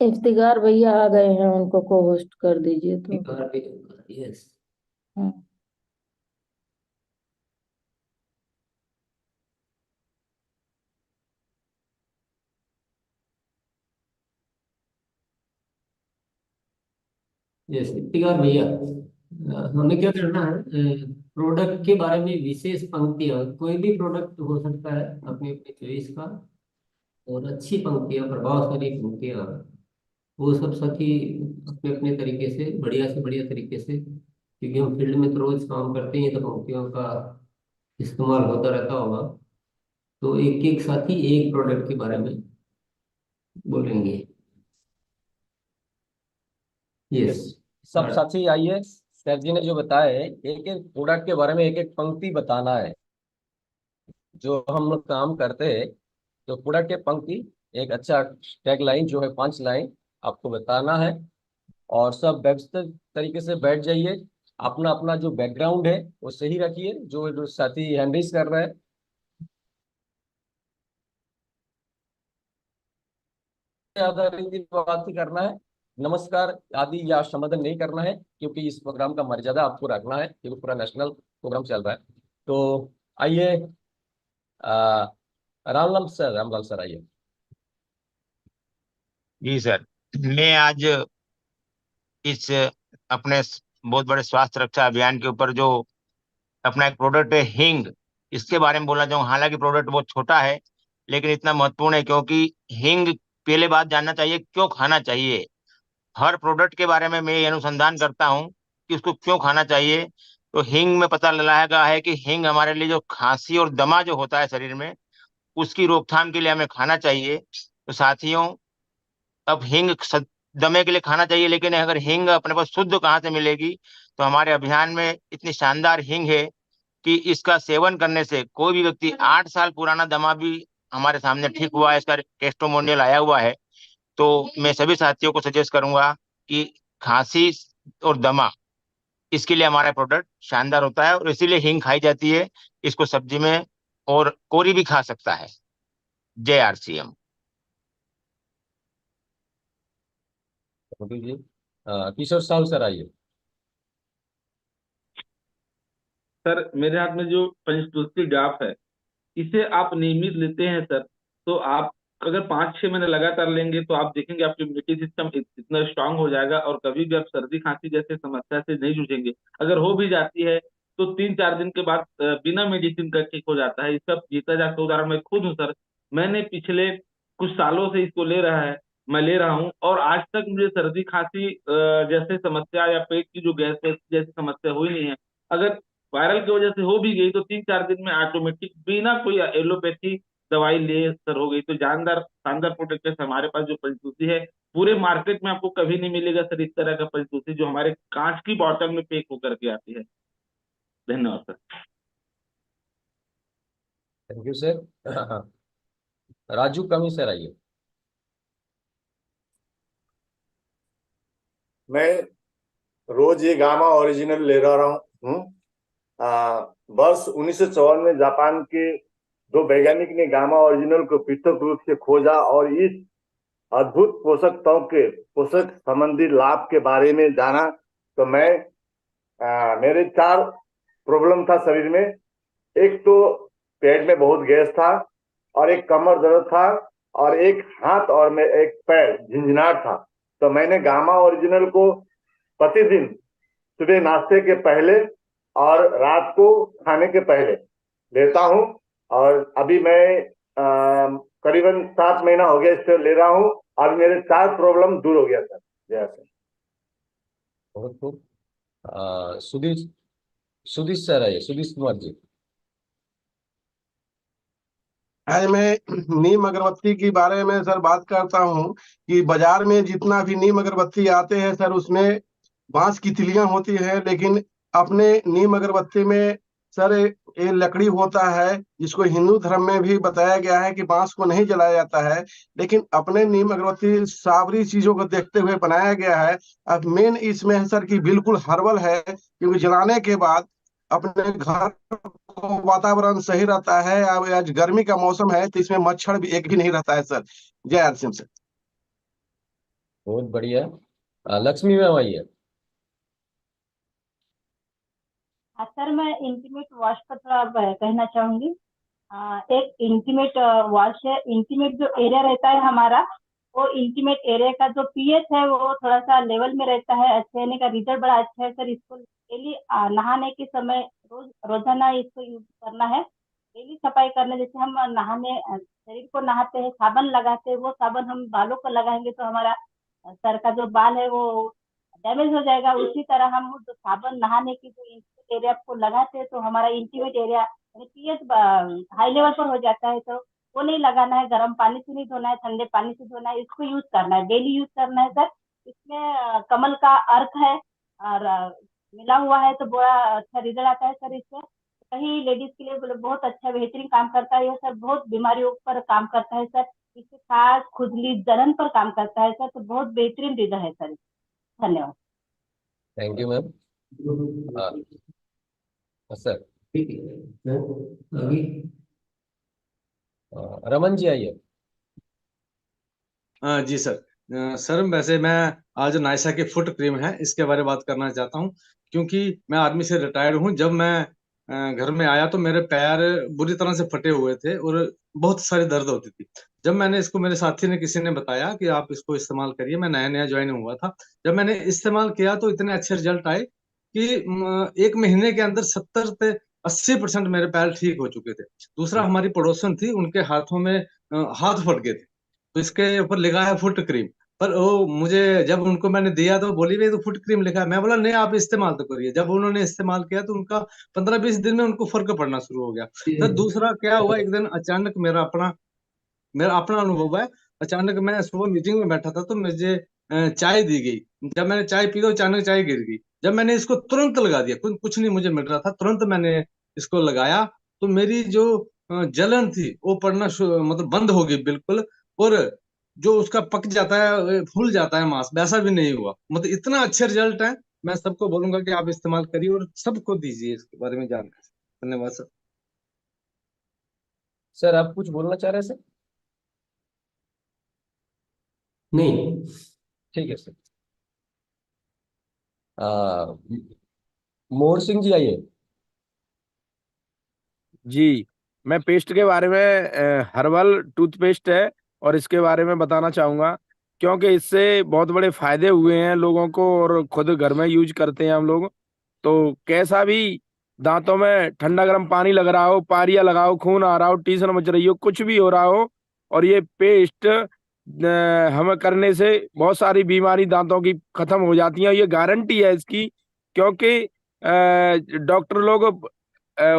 इफ्तिकार भैया आ गए हैं, उनको को होस्ट कर दीजिए तो। इफ्तिकार भी होगा, यस। हाँ। यस इफ्तिकार भैया, हमें क्या करना है, प्रोडक्ट के बारे में विशेष पंक्तियाँ, कोई भी प्रोडक्ट हो सकता है अपनी अपनी चॉइस का, और अच्छी पंक्तियाँ, प्रभावशाली पंक्तियाँ, वो सब साथी अपने अपने तरीके से, बढ़िया से बढ़िया तरीके से, क्योंकि हम फील्ड में तो रोज काम करते हैं, तो पंक्तियों का इस्तेमाल होता रहता होगा। तो एक एक साथी एक प्रोडक्ट के बारे में बोलेंगे। यस। यस। सब साथी आइए, सर जी ने जो बताया है एक एक प्रोडक्ट के बारे में एक एक पंक्ति बताना है। जो हम लोग काम करते हैं तो प्रोडक्ट के पंक्ति, एक अच्छा टैग लाइन जो है 5 लाइन आपको बताना है। और सब व्यवस्थित तरीके से बैठ जाइए। अपना अपना जो बैकग्राउंड है वो सही रखिए, जो जो साथी हैंडलिंग कर रहे हैं। ज्यादा हिंदी बात ही करना है, नमस्कार आदि या संबोधन नहीं करना है, क्योंकि इस प्रोग्राम का मर्यादा आपको रखना है, क्योंकि पूरा नेशनल प्रोग्राम चल रहा है। तो आइए, आ, रामलाल सर आइए। जी सर। मैं आज इस अपने बहुत बड़े स्वास्थ्य रक्षा अभियान के ऊपर जो अपना एक प्रोडक्ट है हिंग, इसके बारे में बोलना चाहूंगा। हालांकि प्रोडक्ट बहुत छोटा है लेकिन इतना महत्वपूर्ण है, क्योंकि हिंग, पहले बात जानना चाहिए क्यों खाना चाहिए। हर प्रोडक्ट के बारे में मैं ये अनुसंधान करता हूँ कि उसको क्यों खाना चाहिए। तो हिंग में पता लगा गया है कि हिंग हमारे लिए जो खांसी और दमा जो होता है शरीर में, उसकी रोकथाम के लिए हमें खाना चाहिए। तो साथियों, अब हिंग दमे के लिए खाना चाहिए, लेकिन अगर हिंग अपने पास शुद्ध कहाँ से मिलेगी? तो हमारे अभियान में इतनी शानदार हिंग है कि इसका सेवन करने से कोई भी व्यक्ति 8 साल पुराना दमा भी हमारे सामने ठीक हुआ है। इसका टेस्टोमोनियल आया हुआ है। तो मैं सभी साथियों को सजेस्ट करूंगा कि खांसी और दमा, इसके लिए हमारा प्रोडक्ट शानदार होता है, और इसीलिए हिंग खाई जाती है। इसको सब्जी में और कोरी भी खा सकता है। जय RCM। मोदी जी, किशोर साहु सर आइए। सर, मेरे हाथ में जो पंचतुलसी ड्राफ है, इसे आप नियमित लेते हैं सर, तो आप अगर 5-6 महीने लगातार लेंगे तो आप देखेंगे आपकी इम्यूनिटी सिस्टम इतना स्ट्रांग हो जाएगा, और कभी भी आप सर्दी खांसी जैसे समस्या से नहीं जूझेंगे। अगर हो भी जाती है तो 3-4 दिन के बाद बिना मेडिसिन का ठीक हो जाता है। इसका जीता जागता उदाहरण मैं खुद हूँ सर। मैंने पिछले कुछ सालों से इसको मैं ले रहा हूँ, और आज तक मुझे सर्दी खांसी जैसे समस्या या पेट की जो गैस जैसी समस्या हुई नहीं है। अगर वायरल की वजह से हो भी गई तो 3-4 दिन में ऑटोमेटिक बिना कोई एलोपैथी दवाई लिए सर हो गई। तो जानदार शानदार प्रोडक्ट है हमारे पास जो पंचतुलसी है। पूरे मार्केट में आपको कभी नहीं मिलेगा सर इस तरह का पंचतुलसी जो हमारे कांच की बॉटल में पैक होकर के आती है। धन्यवाद sir. Thank you sir. Raju कमी सर आइए। मैं रोज ये गामा ओरिजिनल ले रहा हूँ। वर्ष 1954 में जापान के दो वैज्ञानिक ने गामा ओरिजिनल को पृथक रूप से खोजा और इस अद्भुत पोषक तत्व के पोषक संबंधी लाभ के बारे में जाना। तो मेरे 4 प्रॉब्लम था शरीर में। एक तो पेट में बहुत गैस था, और एक कमर दर्द था, और एक हाथ और में एक पैर झिंझनाट था। तो मैंने गामा ओरिजिनल को प्रतिदिन सुबह नाश्ते के पहले और रात को खाने के पहले लेता हूँ। और अभी मैं करीबन 7 महीना हो गया इससे ले रहा हूँ। अब मेरे 4 प्रॉब्लम दूर हो गया सर। जय सर। बहुत खूब। सुधीर, सुधीर सर आइए, सुधीर कुमार जी। आज मैं नीम अगरबत्ती के बारे में सर बात करता हूँ कि बाजार में जितना भी नीम अगरबत्ती आते हैं सर, उसमें बांस की तिलियां होती है, लेकिन अपने नीम अगरबत्ती में सर ये लकड़ी होता है, जिसको हिंदू धर्म में भी बताया गया है कि बांस को नहीं जलाया जाता है। लेकिन अपने नीम अगरबत्ती सावरी चीजों को देखते हुए बनाया गया है। अब मेन इसमें है सर कि बिल्कुल हर्बल है, क्योंकि जलाने के बाद अपने घर को वातावरण सही रहता है। अब आज गर्मी का मौसम है तो इसमें मच्छर भी एक भी नहीं रहता है सर। जय हरसिम सर। बहुत बढ़िया। लक्ष्मी मैम आइए। सर मैं इंटीमेट वॉश पर थोड़ा कहना चाहूंगी। एक इंटीमेट वॉश है। इंटीमेट जो एरिया रहता है हमारा, वो इंटीमेट एरिया का जो पीएच है वो थोड़ा सा लेवल में रहता है। अच्छे रहने का रिजल्ट बड़ा अच्छा है सर। इसको डेली नहाने के समय रोजाना इसको यूज करना है। डेली सफाई करने, जैसे हम नहाने शरीर को नहाते हैं, साबन लगाते हैं, वो साबन हम बालों को लगाएंगे तो हमारा सर का जो बाल है वो डैमेज हो जाएगा। उसी तरह हम जो साबन नहाने की जो इंटीमेट एरिया को लगाते हैं तो हमारा intimate area pH high level पर हो जाता है। तो वो नहीं लगाना है, गर्म पानी से नहीं धोना है, ठंडे पानी से धोना है। इसको यूज करना है, डेली यूज करना है सर। इसमें कमल का अर्क है और मिला हुआ है तो बड़ा अच्छा रिजल्ट आता है सर इससे। कहीं लेडीज के लिए बहुत अच्छा बेहतरीन काम करता है ये सर। बहुत बीमारियों पर काम करता है सर। इससे खास खुजली जलन पर काम करता है सर। तो बहुत बेहतरीन रिजल्ट है सर। धन्यवाद। Thank you ma'am. सर ठीक है सर, अभी रमन जी आइए। जी सर। सर वैसे मैं आज नायसा की फुट क्रीम है इसके बारे में बात करना चाहता हूँ, क्योंकि मैं आर्मी से रिटायर्ड हूँ। जब मैं घर में आया तो मेरे पैर बुरी तरह से फटे हुए थे और बहुत सारी दर्द होती थी। जब मैंने इसको, मेरे साथी ने, किसी ने बताया कि आप इसको इस्तेमाल करिए, मैं नया नया ज्वाइन हुआ था। जब मैंने इस्तेमाल किया तो इतने अच्छे रिजल्ट आए कि एक महीने के अंदर 70 से 80% मेरे पैर ठीक हो चुके थे। दूसरा, हमारी पड़ोसन थी, उनके हाथों में हाथ फट गए थे, तो इसके ऊपर लिखा है फुट क्रीम। पर वो मुझे, जब उनको मैंने दिया तो बोली भाई तो फुट क्रीम लिखा है। मैं बोला नहीं, आप इस्तेमाल तो करिए। जब उन्होंने इस्तेमाल किया तो उनका 15-20 दिन में उनको फर्क पड़ना शुरू हो गया। फिर दूसरा क्या हुआ, एक दिन अचानक मेरा अपना अनुभव है। अचानक मैं सुबह मीटिंग में बैठा था तो मुझे चाय दी गई। जब मैंने चाय पी तो अचानक चाय गिर गई। जब मैंने इसको तुरंत लगा दिया, कुछ नहीं मुझे मिल रहा था, तुरंत मैंने इसको लगाया तो मेरी जो जलन थी वो मतलब बंद हो गई बिल्कुल। और जो उसका पक जाता है, फूल जाता है मांस, वैसा भी नहीं हुआ। मतलब इतना अच्छे रिजल्ट है। मैं सबको बोलूंगा कि आप इस्तेमाल करिए और सबको दीजिए इसके बारे में जानकारी। धन्यवाद सर। सर आप कुछ बोलना चाह रहे हैं सर? नहीं। ठीक है सर। मोहर सिंह जी आइए। जी, मैं पेस्ट के बारे में हर्बल टूथपेस्ट है और इसके बारे में बताना चाहूँगा, क्योंकि इससे बहुत बड़े फायदे हुए हैं लोगों को और खुद घर में यूज करते हैं हम लोग। तो कैसा भी दांतों में ठंडा गर्म पानी लग रहा हो, पारिया लगाओ, खून आ रहा हो, टीसन मच रही हो, कुछ भी हो रहा हो, और ये पेस्ट हमें करने से बहुत सारी बीमारी दांतों की खत्म हो जाती है। ये गारंटी है इसकी, क्योंकि डॉक्टर लोग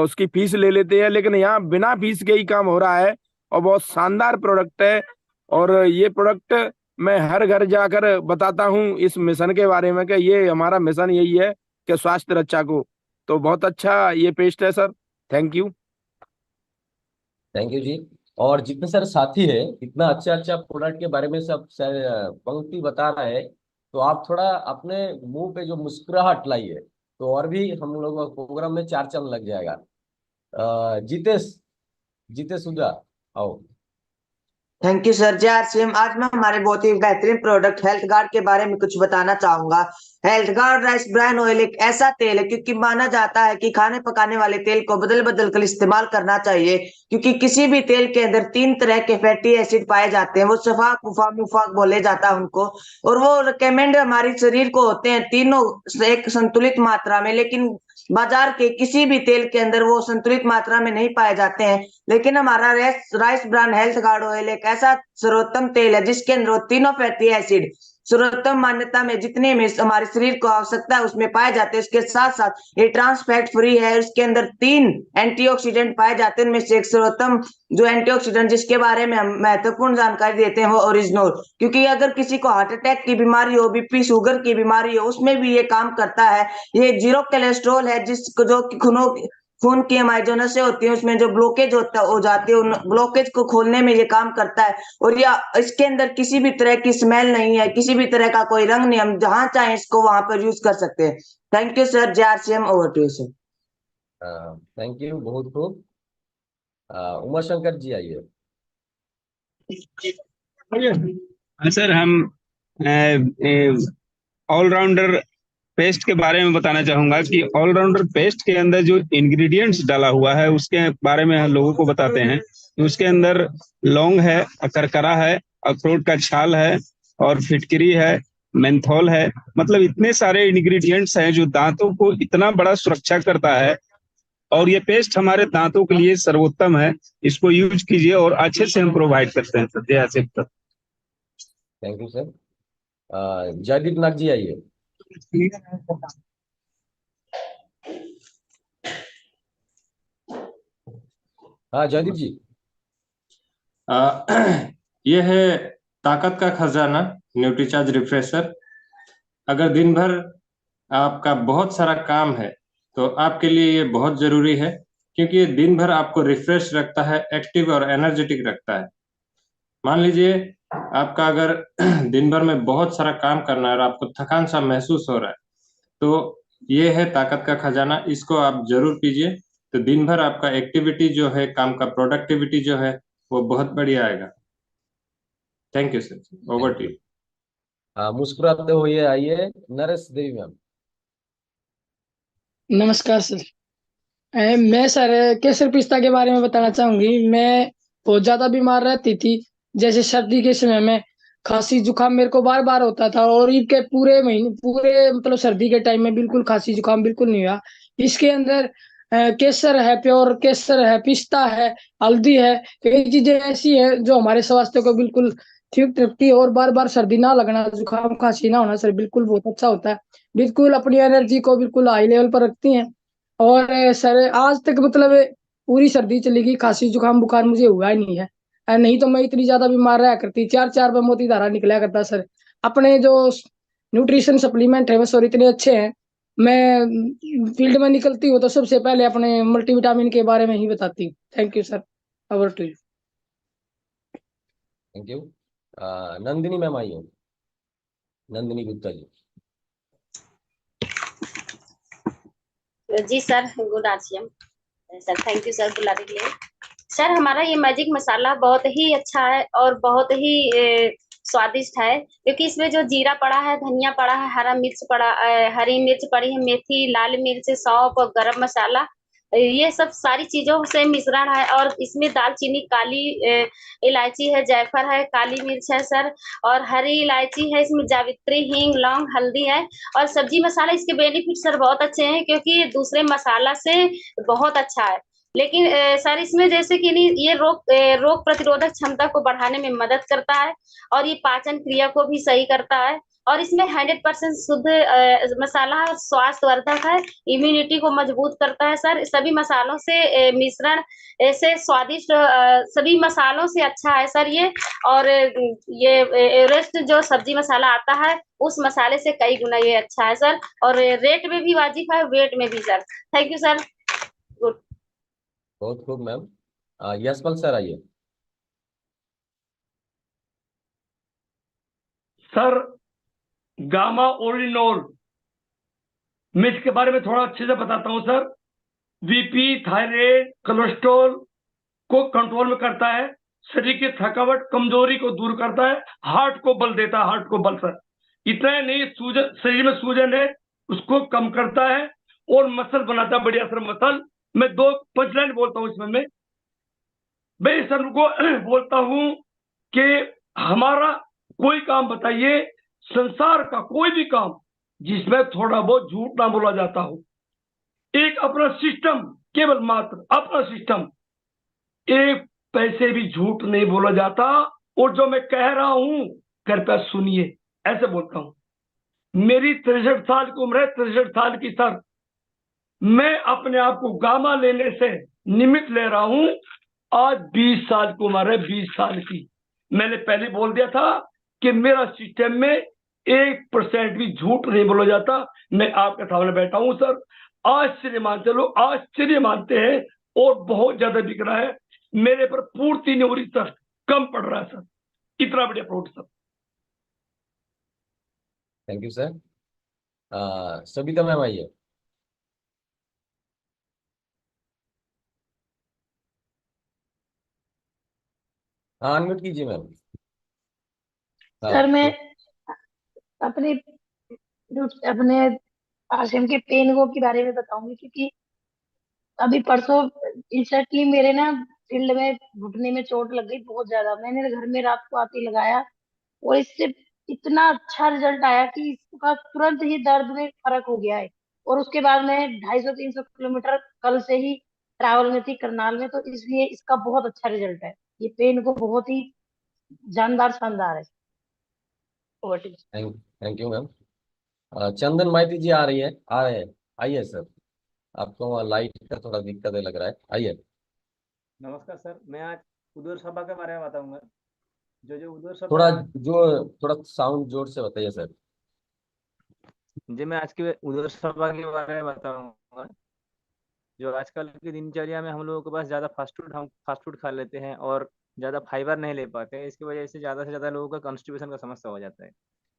उसकी फीस ले लेते हैं, लेकिन यहाँ बिना फीस के ही काम हो रहा है और बहुत शानदार प्रोडक्ट है। और ये प्रोडक्ट मैं हर घर जाकर बताता हूँ इस मिशन के बारे में, कि ये हमारा मिशन यही है कि स्वास्थ्य रक्षा को। तो बहुत अच्छा ये पेस्ट है sir. Thank you. Thank you जी। और जितने सारे साथी है, इतना अच्छा अच्छा प्रोडक्ट के बारे में सब पंक्ति बता रहा है, तो आप थोड़ा अपने मुंह पे जो मुस्कुराहट लाइए, तो और भी हम लोग प्रोग्राम में चार चांद लग जाएगा। जितेश, जितेश सुधा आओ। Thank you sir. जय आरसीएम। आज मैं हमारे बहुत ही बेहतरीन प्रोडक्ट हेल्थ गार्ड के बारे में कुछ बताना चाहूंगा। Health guard rice bran oil एक ऐसा तेल है, क्योंकि माना जाता है कि खाने पकाने वाले तेल को बदल बदल कर इस्तेमाल करना चाहिए, क्योंकि किसी भी तेल के अंदर 3 तरह के फैटी एसिड पाए जाते हैं। वो सफाक, मुफाक, मुफाक बोले जाता है उनको, और वो रिकमेंड हमारे शरीर को होते हैं तीनों एक संतुलित मात्रा में। लेकिन बाजार के किसी भी तेल के अंदर वो संतुलित मात्रा में नहीं पाए जाते हैं। लेकिन हमारा rice bran health guard oil एक ऐसा सर्वोत्तम तेल है जिसके अंदर वो तीनों फैटी एसिड सर्वोत्तम मान्यता में जितने में हमारे शरीर को आवश्यकता है उसमें पाए जाते हैं। इसके साथ साथ ये ट्रांस फैट फ्री है। इसके अंदर 3 एंटीऑक्सीडेंट पाए जाते हैं। उनमें से एक सर्वोत्तम जो एंटीऑक्सीडेंट जिसके बारे में हम महत्वपूर्ण जानकारी देते हैं वो ओरिजिनल, क्योंकि अगर किसी को हार्ट अटैक की बीमारी हो, बीपी शुगर की बीमारी हो, उसमें भी ये काम करता है। ये जीरो कोलेस्ट्रॉल है, जिसको जो खून की हमारी जो नसें होती हैं उसमें जो ब्लॉकेज होता हो जाती है, उन ब्लॉकेज को खोलने में ये काम करता है। और या इसके अंदर किसी भी तरह की स्मेल नहीं है, किसी भी तरह का कोई रंग नहीं, हम जहां चाहें इसको वहां पर यूज कर सकते हैं। Thank you sir. जे आरसीएम over to you sir. Thank you, बहुत खूब। उमा शंकर जी आइए। हाँ सर, हम ऑलराउंडर पेस्ट के बारे में बताना चाहूंगा कि ऑलराउंडर पेस्ट के अंदर जो इंग्रेडिएंट्स डाला हुआ है उसके बारे में हम लोगों को बताते हैं कि उसके अंदर लौंग है, करकरा है, अखरोट का छाल है और फिटकरी है, मेंथोल है। मतलब इतने सारे इंग्रेडिएंट्स हैं जो दांतों को इतना बड़ा सुरक्षा करता है और ये पेस्ट हमारे दांतों के लिए सर्वोत्तम है। इसको यूज कीजिए और अच्छे से हम प्रोवाइड करते हैं sir. Jai Singh. Thank you sir. Jaideep Nag ji आइए। हाँ जयदीप जी। ये है ताकत का खजाना न्यूट्रीचार्ज रिफ्रेशर। अगर दिन भर आपका बहुत सारा काम है तो आपके लिए ये बहुत जरूरी है, क्योंकि ये दिन भर आपको रिफ्रेश रखता है, एक्टिव और एनर्जेटिक रखता है। मान लीजिए आपका अगर दिन भर में बहुत सारा काम करना है और आपको थकान सा महसूस हो रहा है, तो ये है ताकत का खजाना। इसको आप जरूर पीजिए, तो दिन भर आपका एक्टिविटी जो है, काम का प्रोडक्टिविटी जो है, वो बहुत बढ़िया आएगा। Thank you sir. Over to you. हाँ मुस्कुराते हुए आइए नरेश देवी मैम। नमस्कार सर। मैं सर केसर पिस्ता के बारे में बताना चाहूंगी। मैं बहुत ज्यादा बीमार रहती थी, जैसे सर्दी के समय में खांसी जुकाम मेरे को बार बार होता था, और ईद के पूरे महीने पूरे मतलब सर्दी के टाइम में बिल्कुल खांसी जुकाम बिल्कुल नहीं हुआ। इसके अंदर केसर है, प्योर केसर है, पिस्ता है, हल्दी है, कई चीजें ऐसी है जो हमारे स्वास्थ्य को बिल्कुल ठीक रखती है, और बार बार सर्दी ना लगना, जुकाम खांसी ना होना सर बिल्कुल बहुत अच्छा होता है। बिल्कुल अपनी एनर्जी को बिल्कुल हाई लेवल पर रखती हैं। और सर आज तक मतलब पूरी सर्दी चलेगी, खांसी जुकाम बुखार मुझे हुआ ही नहीं है। नहीं तो मैं इतनी ज्यादा बीमार रहा करती, 4 4 बार मोती धारा निकला करता सर। अपने जो न्यूट्रिशन सप्लीमेंट है वो सर इतने अच्छे हैं। मैं फील्ड में निकलती हूँ तो सबसे पहले अपने मल्टीविटामिन के बारे में ही बताती हूँ। Thank you sir. Over to you. Thank you. Nandini ma'am आइए। नंदिनी गुप्ता जी। जी sir, good afternoon sir. Thank you sir बुलाने के लिए। सर हमारा ये मैजिक मसाला बहुत ही अच्छा है और बहुत ही स्वादिष्ट है, क्योंकि इसमें जो जीरा पड़ा है, धनिया पड़ा है, हरा मिर्च पड़ा, हरी मिर्च पड़ी है, मेथी, लाल मिर्च, सौंफ और गरम मसाला, ये सब सारी चीजों से मिश्रण है। और इसमें दालचीनी, काली इलायची है, जायफल है, काली मिर्च है सर, और हरी इलायची है, इसमें जावित्री, हींग, लौंग, हल्दी है। और सब्जी मसाला, इसके बेनिफिट सर बहुत अच्छे हैं, क्योंकि ये दूसरे मसाला से बहुत अच्छा है। लेकिन सर इसमें जैसे कि नहीं, ये रोग प्रतिरोधक क्षमता को बढ़ाने में मदद करता है, और ये पाचन क्रिया को भी सही करता है। और इसमें 100% शुद्ध मसाला है, स्वास्थ्यवर्धक है, इम्यूनिटी को मजबूत करता है सर। सभी मसालों से मिश्रण ऐसे स्वादिष्ट, सभी मसालों से अच्छा है सर ये। और ये एवरेस्ट जो सब्जी मसाला आता है उस मसाले से कई गुना ये अच्छा है सर, और रेट में भी वाजिब है, वेट में भी sir. Thank you sir. Good. बहुत खूब मैम। यशपाल सर आइए। सर गामा ओरिनोल, मैं इसके बारे में थोड़ा अच्छे से बताता हूँ सर। बीपी, थायराइड, कोलेस्ट्रॉल को कंट्रोल में करता है, शरीर की थकावट, कमजोरी को दूर करता है, हार्ट को बल देता है, हार्ट को बल सर। इतना ही नहीं, सूजन, शरीर में सूजन है उसको कम करता है, और मसल बनाता है, बढ़िया सर मसल। मैं 2 पंचलाइन बोलता हूँ इसमें। मैं सर को बोलता हूँ कि हमारा कोई काम बताइए, संसार का कोई भी काम जिसमें थोड़ा बहुत झूठ ना बोला जाता हो। एक अपना सिस्टम, केवल मात्र अपना सिस्टम, एक पैसे भी झूठ नहीं बोला जाता। और जो मैं कह रहा हूं कृपया सुनिए, ऐसे बोलता हूं। मेरी 63 साल की उम्र है, 63 साल की सर। मैं अपने आप को गामा लेने से निमित्त ले रहा हूं। आज 20 साल की उम्र है, 20 साल की। मैंने पहले बोल दिया था कि मेरा सिस्टम में 1% भी झूठ नहीं बोला जाता। मैं आपके सामने बैठा हूं सर, आश्चर्य मानते लोग, आश्चर्य मानते हैं, और बहुत ज्यादा बिक रहा है। मेरे पर पूर्ति नहीं हो रही सर, कम पड़ रहा है सर। इतना बढ़िया product sir. Thank you sir. Sabita ma'am आइए। हाँ अनम्यूट कीजिए मैम। सर मैं अपने अपने आश्रम के पेन को के बारे में बताऊंगी, क्योंकि अभी परसों इंस्टेंटली मेरे ना फील्ड में घुटने में चोट लग गई बहुत ज्यादा। मैंने घर में रात को आके लगाया और इससे इतना अच्छा रिजल्ट आया कि इसका तुरंत ही दर्द में फर्क हो गया है। और उसके बाद मैं 250-300 किलोमीटर कल से ही ट्रैवल में थी करनाल में, तो इसलिए इसका बहुत अच्छा रिजल्ट है। ये पेन को बहुत ही जानदार शानदार है। Over to you. Thank you ma'am. Chandan Maity ji आ रही है, आ रहे हैं, आइए सर। आपको वहाँ लाइट का थोड़ा दिक्कत है लग रहा है, आइए। नमस्कार सर, मैं आज उदूर सभा के बारे में बताऊंगा। जो उदूर सभा थोड़ा साउंड जोर से बताइए सर। मैं आज के उदूर सभा के बारे में बताऊंगा। जो आजकल की दिनचर्या में हम लोगों के पास ज़्यादा हम फास्ट फूड खा लेते हैं और ज़्यादा फाइबर नहीं ले पाते हैं। इसकी वजह से ज़्यादा लोगों का कॉन्स्टिपेशन का समस्या हो जाता है।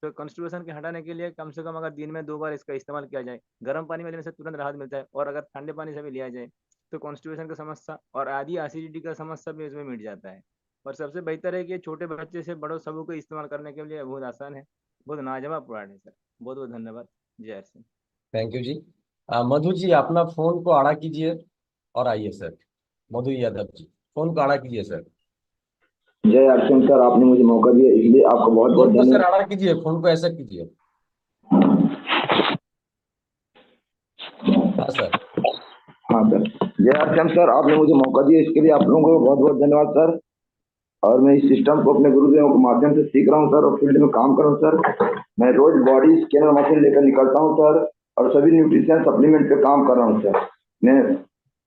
तो कॉन्स्टिपेशन के हटाने के लिए कम से कम अगर दिन में 2 बार इसका इस्तेमाल किया जाए, गर्म पानी में लेने से तुरंत राहत मिलता है, और अगर ठंडे पानी से भी लिया जाए तो कॉन्स्टिपेशन का समस्या और आदि एसिडिटी का समस्या भी इसमें मिट जाता है। और सबसे बेहतर है कि छोटे बच्चे से बड़ों सबों को इस्तेमाल करने के लिए बहुत आसान है, बहुत लाजवाब प्रोडक्ट है सर। बहुत बहुत धन्यवाद। जय हर सिंह। थैंक यू जी। मधु जी अपना फोन को आड़ा कीजिए और आइए सर। मधु यादव जी, फोन को आड़ा कीजिए सर। जय अर्चन सर, आपने मुझे मौका दिया इसलिए आपको बहुत बहुत फोन को सर धन्यवाद। आड़ा कीजिए, फोन को ऐसा कीजिए। हाँ सर। हाँ सर, जय अर्चन सर, आपने मुझे मौका दिया इसके लिए आप लोगों को बहुत बहुत धन्यवाद सर। और मैं इस सिस्टम को अपने गुरुदेवों के माध्यम से सीख रहा हूँ सर, और फील्ड में काम कर रहा हूँ सर। मैं रोज बॉडी स्कैनर मशीन लेकर निकलता हूँ सर, और सभी न्यूट्रिशन सप्लीमेंट पे काम कर रहा हूँ सर। मैं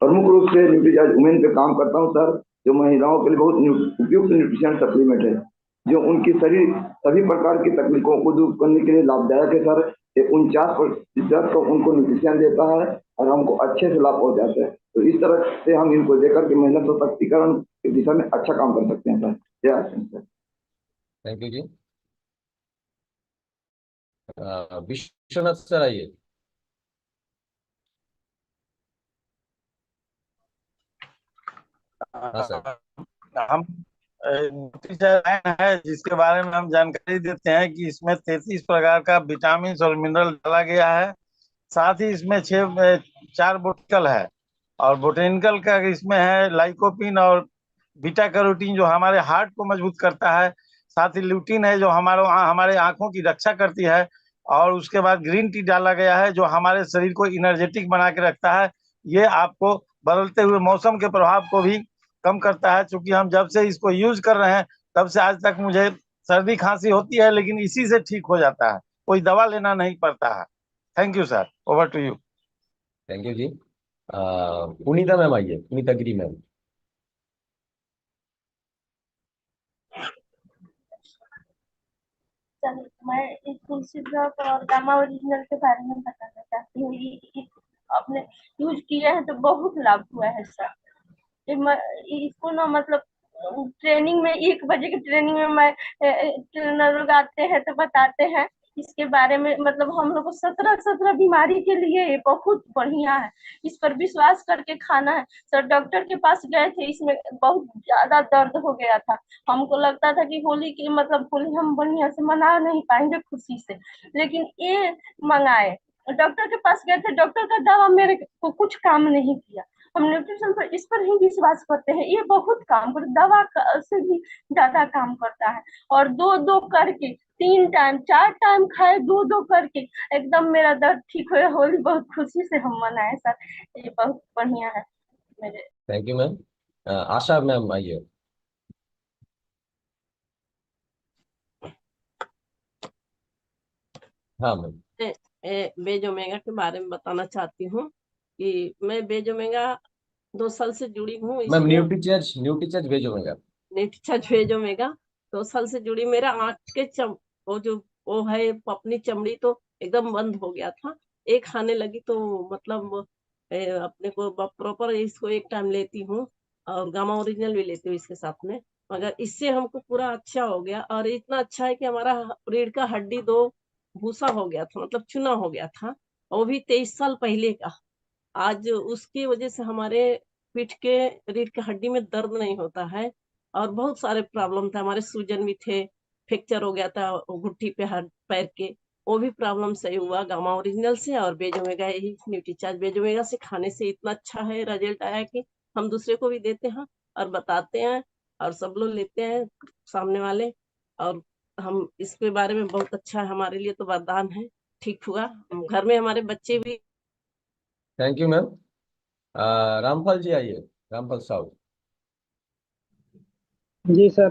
प्रमुख रूप से न्यूट्रीचार्ज वुमेन पे काम करता हूँ सर, जो महिलाओं के लिए बहुत उपयुक्त न्यूट्रिशन सप्लीमेंट है, जो उनकी सभी प्रकार की तकलीफों को दूर करने के लिए लाभदायक है सर। ये 49% तो उनको न्यूट्रिशन देता है और हमको अच्छे से लाभ पहुंचाता है। तो इस तरह से हम इनको देकर के महिला सशक्तिकरण की दिशा में अच्छा काम कर सकते हैं सर। जय आशीष सर। थैंक यू जी। विश्वनाथ सर आइए। हाँ सर। हम न्यूट्रीशन है जिसके बारे में हम जानकारी देते हैं कि इसमें 33 प्रकार का विटामिन और मिनरल डाला गया है। साथ ही इसमें 4 बोटिकल है, और बोटेनिकल का इसमें है लाइकोपिन और बीटा कैरोटीन जो हमारे हार्ट को मजबूत करता है। साथ ही ल्यूटिन है जो हमारे आंखों की रक्षा करती है। और उसके बाद ग्रीन टी डाला गया है जो हमारे शरीर को एनर्जेटिक बना के रखता है। ये आपको बदलते हुए मौसम के प्रभाव को भी कम करता है। चूंकि हम जब से इसको यूज कर रहे हैं तब से आज तक मुझे सर्दी खांसी होती है, लेकिन इसी से ठीक हो जाता है, कोई दवा लेना नहीं पड़ता है। Thank you sir, over to you. Thank you ji. Punita ma'am आइए, पुनीता गिरी मैम। मैं इस तुलसी ड्रॉप और गामा ओरिजिनल के बारे में बताना चाहती हूँ। ये आपने यूज किया है तो बहुत लाभ हुआ है सर। इसको ना मतलब ट्रेनिंग में 1 बजे की ट्रेनिंग में मैं ट्रेनर लोग आते हैं तो बताते हैं इसके बारे में। मतलब हम लोग को 17 बीमारी के लिए ये बहुत बढ़िया है। इस पर विश्वास करके खाना है सर। डॉक्टर के पास गए थे, इसमें बहुत ज्यादा दर्द हो गया था। हमको लगता था कि होली हम बढ़िया से मना नहीं पाएंगे खुशी से, लेकिन ये मंगाए। डॉक्टर के पास गए थे, डॉक्टर का दवा मेरे को कुछ काम नहीं किया। हम न्यूट्रिशन पर इस पर ही विश्वास करते हैं, ये बहुत काम कर, दवा से भी ज्यादा काम करता है। और 2-2 करके 3 टाइम 4 टाइम खाए, 2-2 करके एकदम मेरा दर्द ठीक हो। होली बहुत खुशी से हम मनाए सर, ये बहुत बढ़िया है मेरे। Thank you ma'am. Asha ma'am आइए। हाँ मैम। बेज ओमेगा के बारे में बताना चाहती हूँ कि मैं बेज ओमेगा 2 साल से जुड़ी हूँ। मैम न्यूट्रीचार्ज बेज ओमेगा। न्यूट्रीचार्ज बेज ओमेगा 2 साल से जुड़ी। मेरा आँख के वो है अपनी चमड़ी तो एकदम बंद हो गया था। एक खाने लगी तो मतलब अपने को प्रॉपर इसको 1 टाइम लेती हूँ और गामा ओरिजिनल भी लेती हूँ इसके साथ में। मगर इससे हमको पूरा अच्छा हो गया, और इतना अच्छा है कि हमारा रीढ़ का हड्डी 2 भूसा हो गया था, मतलब चूना हो गया था, वो भी 23 साल पहले का। आज उसकी वजह से हमारे पीठ के रीढ़ के हड्डी में दर्द नहीं होता है, और बहुत सारे प्रॉब्लम थे हमारे। सूजन भी थे, फ्रैक्चर हो गया था घुट्टी पे, हाथ पैर के, वो भी प्रॉब्लम सही हुआ गामा ओरिजिनल से। और बेज ओमेगा, यही न्यूट्रीचार्ज बेज ओमेगा से खाने से इतना अच्छा है रिजल्ट आया कि हम दूसरे को भी देते हैं और बताते हैं, और सब लोग लेते हैं सामने वाले। और हम इसके बारे में बहुत अच्छा है, हमारे लिए तो वरदान है। ठीक हुआ, घर में हमारे बच्चे भी। Thank you ma'am. Ramphal ji आइए, रामफल साहब। जी सर,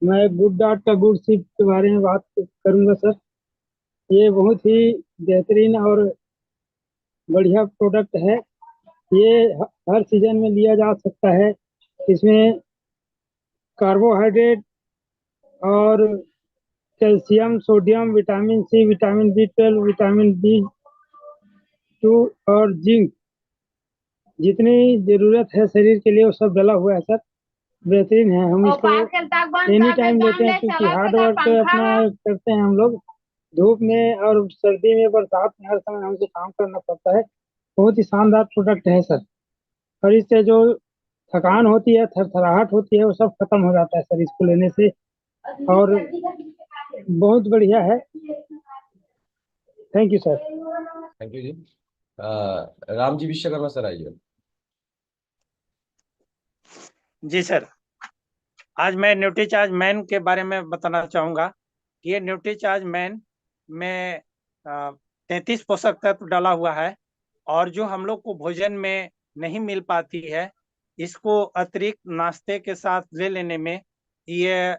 मैं गुड डार्ट का गुड सीड के बारे में बात करूंगा सर। ये बहुत ही बेहतरीन और बढ़िया प्रोडक्ट है। ये हर सीजन में लिया जा सकता है। इसमें कार्बोहाइड्रेट और calcium, sodium, vitamin C, vitamin B12, vitamin B2 और जिंक, जितनी जरूरत है शरीर के लिए वो सब डला हुआ है सर। बेहतरीन है। हम इसको एनी टाइम लेते हैं क्योंकि हार्ड वर्क अपना करते हैं हम लोग। धूप में और सर्दी में, बरसात में, हर समय हमसे काम करना पड़ता है। बहुत ही शानदार प्रोडक्ट है सर। और इससे जो थकान होती है, थरथराहट होती है, वो सब खत्म हो जाता है सर इसको लेने से। और बहुत बढ़िया है। Thank you sir. Thank you ji. Ram ji Vishwakarma sir आइए। जी सर, आज मैं न्यूट्रीचार्ज मैन के बारे में बताना चाहूँगा कि ये न्यूट्रीचार्ज मैन में 33 पोषक तत्व डाला हुआ है, और जो हम लोग को भोजन में नहीं मिल पाती है, इसको अतिरिक्त नाश्ते के साथ ले लेने में ये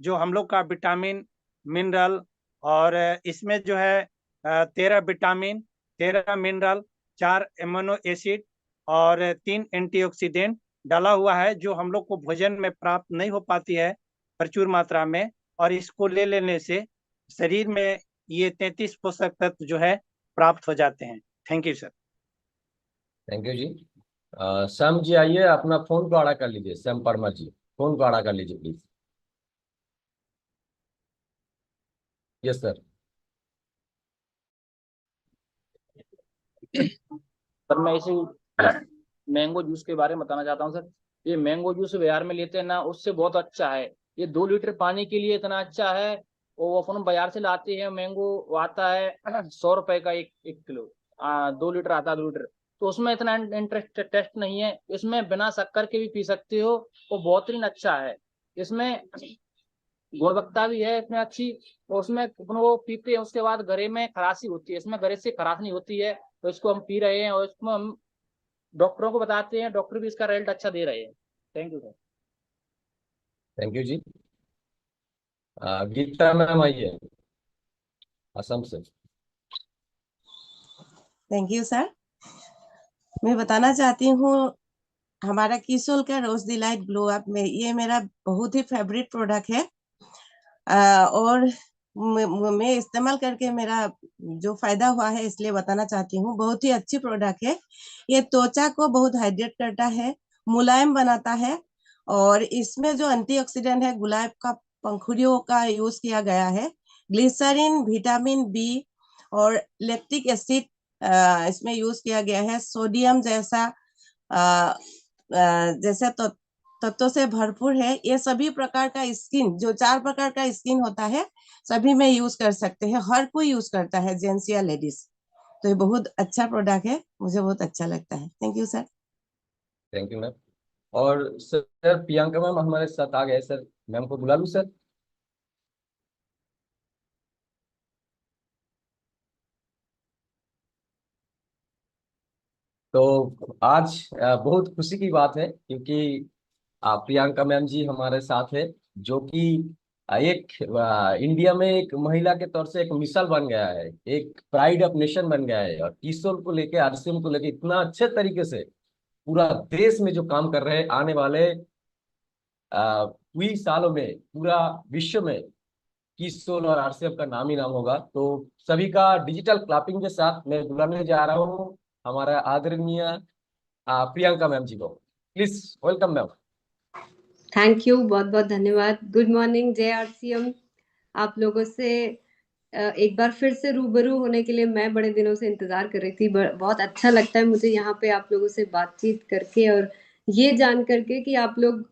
जो हम लोग का विटामिन, मिनरल, और इसमें जो है 13 विटामिन, 13 मिनरल, 4 एमिनो एसिड और 3 एंटीऑक्सीडेंट डाला हुआ है, जो हम लोग को भोजन में प्राप्त नहीं हो पाती है प्रचुर मात्रा में। और इसको ले लेने से शरीर में ये 33 पोषक तत्व जो है प्राप्त हो जाते हैं। Thank you sir. Thank you जी। सैम जी आइए, अपना फोन को आड़ा कर लीजिए। सैम परमार जी, फोन को आड़ा कर लीजिए प्लीज। Yes sir. सर मैं इसे मैंगो जूस के बारे में बताना चाहता हूँ सर। ये मैंगो जूस बाजार में लेते हैं ना, उससे बहुत अच्छा है। ये 2 लीटर पानी के लिए इतना अच्छा है। वो अपन बाजार से लाते हैं मैंगो, वो आता है 100 रुपए का एक किलो। 2 लीटर आता है, 2 लीटर। तो उसमें इतना इंटरेस्ट टेस्ट नहीं है। इसमें बिना शक्कर के भी पी सकते हो, वो बहुत ही अच्छा है। इसमें गुणवत्ता भी है इसमें अच्छी। और उसमें अपन वो पीते हैं, उसके बाद गले में खराशी होती है, इसमें गले से खराश नहीं होती है। तो इसको हम पी रहे हैं, और इसको हम डॉक्टरों को बताते हैं, डॉक्टर भी इसका रिजल्ट अच्छा दे रहे हैं। Thank you sir. Thank you ji. Gita ma'am आइए, असम से। Thank you sir. मैं बताना चाहती हूँ हमारा किसोल का रोज डिलाइट ग्लो अप में, ये मेरा बहुत ही फेवरेट प्रोडक्ट है। और मैं इस्तेमाल करके मेरा जो फायदा हुआ है इसलिए बताना चाहती हूँ। बहुत ही अच्छी प्रोडक्ट है। ये त्वचा को बहुत हाइड्रेट करता है, मुलायम बनाता है, और इसमें जो एंटीऑक्सीडेंट है, गुलाब का पंखुड़ियों का यूज किया गया है। ग्लिसरीन, विटामिन बी और लैक्टिक एसिड इसमें यूज किया गया है। सोडियम जैसा जैसे तो तत्वों से भरपूर है। ये सभी प्रकार का स्किन, जो 4 प्रकार का स्किन होता है, सभी में यूज कर सकते हैं। हर कोई यूज करता है, जेंट्स या लेडीज। तो ये बहुत अच्छा प्रोडक्ट है, मुझे बहुत अच्छा लगता है। Thank you sir. Thank you ma'am. और सर प्रियंका मैम हमारे साथ आ गए सर, मैम को बुला लूं सर? तो आज बहुत खुशी की बात है, क्योंकि प्रियंका मैम जी हमारे साथ है, जो कि एक इंडिया में एक महिला के तौर से एक मिसाल बन गया है, एक प्राइड ऑफ नेशन बन गया है। और किशोर को लेके, आरसीएम को लेके इतना अच्छे तरीके से पूरा देश में जो काम कर रहे हैं, आने वाले कुछ सालों में पूरा विश्व में किशोर और आरसीएम का नाम ही नाम होगा। तो सभी का डिजिटल क्लैपिंग के साथ मैं बुलाने जा रहा हूँ हमारा आदरणीय प्रियंका मैम जी को। Please welcome ma'am. Thank you, बहुत बहुत धन्यवाद। गुड मॉर्निंग, जय आरसीएम। आप लोगों से एक बार फिर से रूबरू होने के लिए मैं बड़े दिनों से इंतजार कर रही थी। बहुत अच्छा लगता है मुझे यहाँ पे आप लोगों से बातचीत करके, और ये जान करके कि आप लोग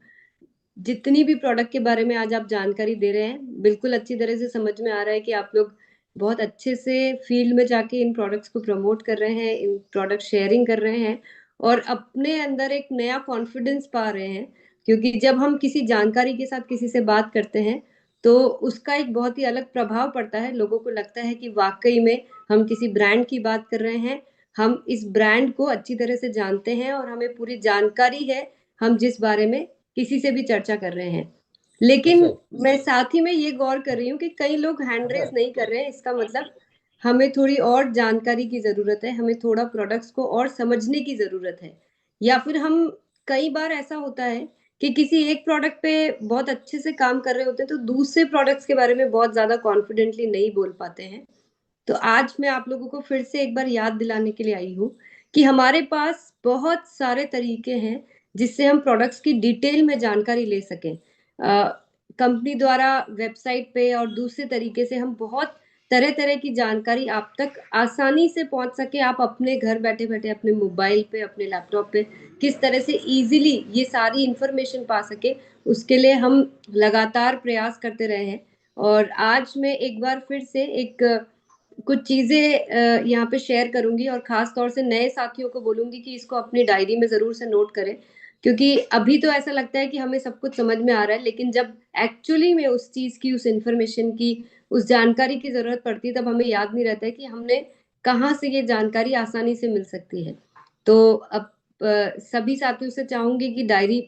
जितनी भी प्रोडक्ट के बारे में आज आप जानकारी दे रहे हैं, बिल्कुल अच्छी तरह से समझ में आ रहा है कि आप लोग बहुत अच्छे से फील्ड में जाके इन प्रोडक्ट्स को प्रमोट कर रहे हैं, इन प्रोडक्ट शेयरिंग कर रहे हैं और अपने अंदर एक नया कॉन्फिडेंस पा रहे हैं। क्योंकि जब हम किसी जानकारी के साथ किसी से बात करते हैं तो उसका एक बहुत ही अलग प्रभाव पड़ता है। लोगों को लगता है कि वाकई में हम किसी ब्रांड की बात कर रहे हैं, हम इस ब्रांड को अच्छी तरह से जानते हैं और हमें पूरी जानकारी है हम जिस बारे में किसी से भी चर्चा कर रहे हैं। लेकिन मैं साथ ही में ये गौर कर रही हूँ कि कई लोग हैंड रेज नहीं कर रहे हैं। इसका मतलब हमें थोड़ी और जानकारी की जरूरत है, हमें थोड़ा प्रोडक्ट्स को और समझने की जरूरत है। या फिर हम कई बार ऐसा होता है कि किसी एक प्रोडक्ट पे बहुत अच्छे से काम कर रहे होते हैं तो दूसरे प्रोडक्ट्स के बारे में बहुत ज्यादा कॉन्फिडेंटली नहीं बोल पाते हैं। तो आज मैं आप लोगों को फिर से एक बार याद दिलाने के लिए आई हूँ कि हमारे पास बहुत सारे तरीके हैं जिससे हम प्रोडक्ट्स की डिटेल में जानकारी ले सकें। कंपनी द्वारा वेबसाइट पे और दूसरे तरीके से हम बहुत तरह तरह की जानकारी आप तक आसानी से पहुंच सके। आप अपने घर बैठे बैठे अपने मोबाइल पे, अपने लैपटॉप पे किस तरह से इजीली ये सारी इंफॉर्मेशन पा सके, उसके लिए हम लगातार प्रयास करते रहे हैं। और आज मैं एक बार फिर से कुछ चीजें यहाँ पे शेयर करूंगी और खास तौर से नए साथियों को बोलूंगी कि इसको अपनी डायरी में जरूर से नोट करें। क्योंकि अभी तो ऐसा लगता है कि हमें सब कुछ समझ में आ रहा है, लेकिन जब एक्चुअली में उस चीज की, उस इंफॉर्मेशन की, उस जानकारी की जरूरत पड़ती है तब हमें याद नहीं रहता है कि हमने कहाँ से ये जानकारी आसानी से मिल सकती है। तो अब सभी साथियों से चाहूंगी कि डायरी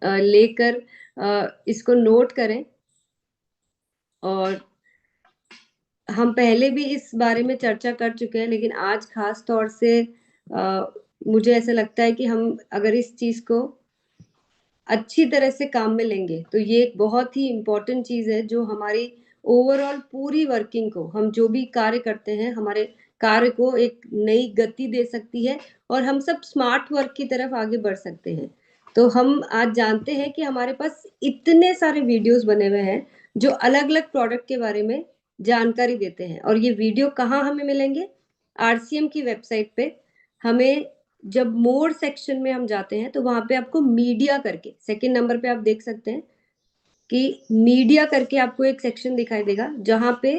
लेकर इसको नोट करें। और हम पहले भी इस बारे में चर्चा कर चुके हैं, लेकिन आज खास तौर से मुझे ऐसा लगता है कि हम अगर इस चीज को अच्छी तरह से काम में लेंगे तो ये एक बहुत ही इम्पोर्टेंट चीज है जो हमारी ओवरऑल पूरी वर्किंग को, हम जो भी कार्य करते हैं, हमारे कार्य को एक नई गति दे सकती है और हम सब स्मार्ट वर्क की तरफ आगे बढ़ सकते हैं। तो हम आज जानते हैं कि हमारे पास इतने सारे वीडियोस बने हुए हैं जो अलग अलग प्रोडक्ट के बारे में जानकारी देते हैं। और ये वीडियो कहाँ हमें मिलेंगे? आरसीएम की वेबसाइट पे। हमें जब मोर सेक्शन में हम जाते हैं तो वहां पे आपको मीडिया करके सेकंड नंबर पे आप देख सकते हैं कि मीडिया करके आपको एक सेक्शन दिखाई देगा जहां पे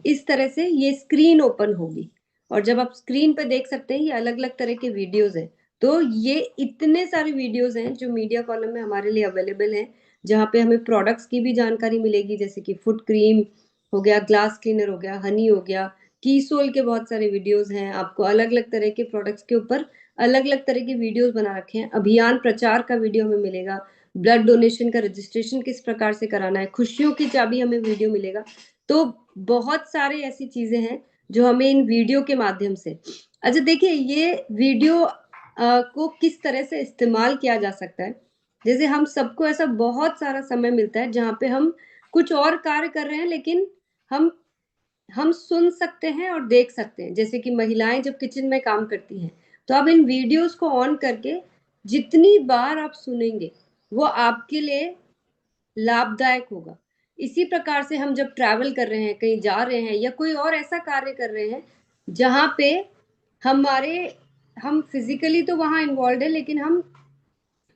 इस तरह से ये स्क्रीन ओपन होगी। और जब आप स्क्रीन पे देख सकते हैं ये अलग अलग तरह के वीडियोस हैं। तो ये इतने सारे वीडियोस हैं जो मीडिया कॉलम में हमारे लिए अवेलेबल हैं, जहाँ पे हमें प्रोडक्ट्स की भी जानकारी मिलेगी, जैसे कि फुट क्रीम हो गया, ग्लास क्लीनर हो गया, हनी हो गया, कीसोल के बहुत सारे वीडियोस हैं। आपको अलग अलग तरह के प्रोडक्ट्स के ऊपर अलग अलग तरह के वीडियोस बना रखे हैं। अभियान प्रचार का वीडियो हमें मिलेगा, ब्लड डोनेशन का रजिस्ट्रेशन किस प्रकार से कराना है, खुशियों की चाबी हमें वीडियो मिलेगा। तो बहुत सारे ऐसी चीजें हैं जो हमें इन वीडियो के माध्यम से, अच्छा देखिए ये वीडियो को किस तरह से इस्तेमाल किया जा सकता है। जैसे हम सबको ऐसा बहुत सारा समय मिलता है जहाँ पे हम कुछ और कार्य कर रहे हैं लेकिन हम सुन सकते हैं और देख सकते हैं। जैसे कि महिलाएं जब किचन में काम करती हैं तो आप इन वीडियोस को ऑन करके जितनी बार आप सुनेंगे वो आपके लिए लाभदायक होगा। इसी प्रकार से हम जब ट्रैवल कर रहे हैं, कहीं जा रहे हैं या कोई और ऐसा कार्य कर रहे हैं जहाँ पे हम फिजिकली तो वहां इन्वॉल्व है लेकिन हम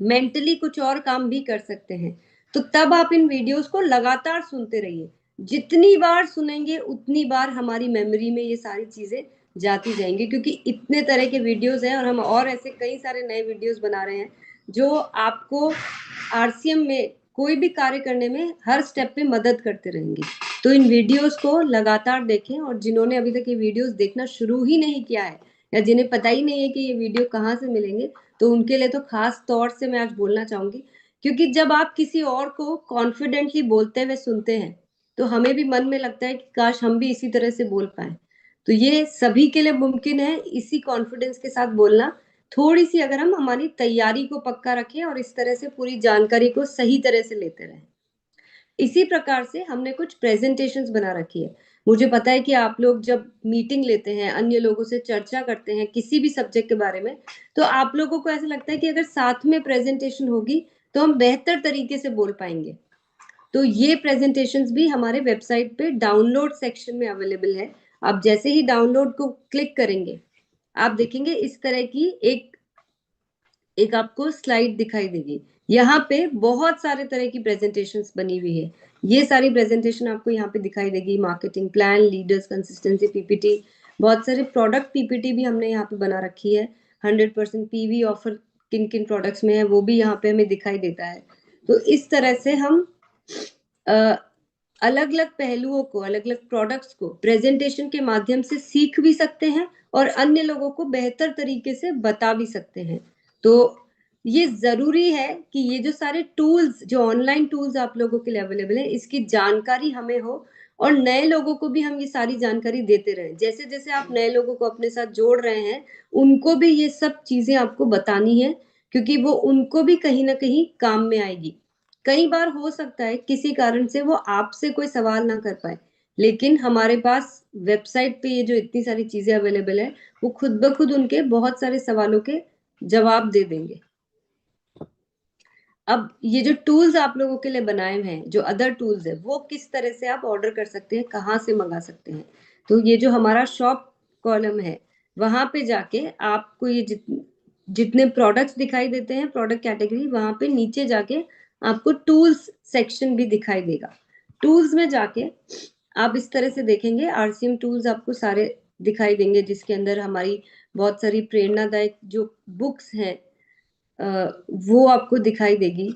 मेंटली कुछ और काम भी कर सकते हैं, तो तब आप इन वीडियोस को लगातार सुनते रहिए। जितनी बार सुनेंगे उतनी बार हमारी मेमोरी में ये सारी चीजें जाती जाएंगी, क्योंकि इतने तरह के वीडियोस हैं और हम और ऐसे कई सारे नए वीडियोस बना रहे हैं जो आपको आरसीएम में कोई भी कार्य करने में हर स्टेप पे मदद करते रहेंगे। तो इन वीडियोस को लगातार देखें। और जिन्होंने अभी तक ये वीडियोस देखना शुरू ही नहीं किया है या जिन्हें पता ही नहीं है कि ये वीडियो कहाँ से मिलेंगे, तो उनके लिए तो खास तौर से मैं आज बोलना चाहूंगी। क्योंकि जब आप किसी और को कॉन्फिडेंटली बोलते हुए सुनते हैं तो हमें भी मन में लगता है कि काश हम भी इसी तरह से बोल पाए। तो ये सभी के लिए मुमकिन है इसी कॉन्फिडेंस के साथ बोलना, थोड़ी सी अगर हम हमारी तैयारी को पक्का रखें और इस तरह से पूरी जानकारी को सही तरह से लेते रहें। इसी प्रकार से हमने कुछ प्रेजेंटेशंस बना रखी है। मुझे पता है कि आप लोग जब मीटिंग लेते हैं, अन्य लोगों से चर्चा करते हैं किसी भी सब्जेक्ट के बारे में, तो आप लोगों को ऐसा लगता है कि अगर साथ में प्रेजेंटेशन होगी तो हम बेहतर तरीके से बोल पाएंगे। तो ये प्रेजेंटेशंस भी हमारे वेबसाइट पे डाउनलोड सेक्शन में अवेलेबल है। आप जैसे ही डाउनलोड को क्लिक करेंगे आप देखेंगे इस तरह की एक आपको स्लाइड दिखाई देगी यहाँ पे बहुत सारे तरह की प्रेजेंटेशंस बनी हुई है। ये सारी प्रेजेंटेशन आपको यहाँ पे दिखाई देगी, marketing plan, leaders, consistency PPT, बहुत सारे प्रोडक्ट पीपीटी भी हमने यहाँ पे बना रखी है। 100% पीवी ऑफर किन किन प्रोडक्ट्स में है वो भी यहाँ पे हमें दिखाई देता है। तो इस तरह से हम अलग अलग पहलुओं को, अलग अलग प्रोडक्ट्स को प्रेजेंटेशन के माध्यम से सीख भी सकते हैं और अन्य लोगों को बेहतर तरीके से बता भी सकते हैं। तो ये जरूरी है कि ये जो सारे टूल्स, जो ऑनलाइन टूल्स आप लोगों के लिए अवेलेबल है, इसकी जानकारी हमें हो और नए लोगों को भी हम ये सारी जानकारी देते रहें। जैसे जैसे आप नए लोगों को अपने साथ जोड़ रहे हैं, उनको भी ये सब चीजें आपको बतानी है, क्योंकि वो उनको भी कहीं ना कहीं काम में आएगी। कई बार हो सकता है किसी कारण से वो आपसे कोई सवाल ना कर पाए, लेकिन हमारे पास वेबसाइट पे ये जो इतनी सारी चीजें अवेलेबल है, वो खुद ब खुद उनके बहुत सारे सवालों के जवाब दे देंगे। अब ये जो टूल्स आप लोगों के लिए बनाए हुए हैं, जो अदर टूल्स है, वो किस तरह से आप ऑर्डर कर सकते हैं, कहाँ से मंगा सकते हैं। तो ये जो हमारा शॉप कॉलम है, वहां पे जाके आपको ये जितने प्रोडक्ट्स दिखाई देते हैं, प्रोडक्ट कैटेगरी, वहां पे नीचे जाके आपको टूल्स सेक्शन भी दिखाई देगा। टूल्स में जाके आप इस तरह से देखेंगे, आरसीएम टूल्स आपको सारे दिखाई देंगे, जिसके अंदर हमारी बहुत सारी प्रेरणादायक जो बुक्स हैं वो आपको दिखाई देगी।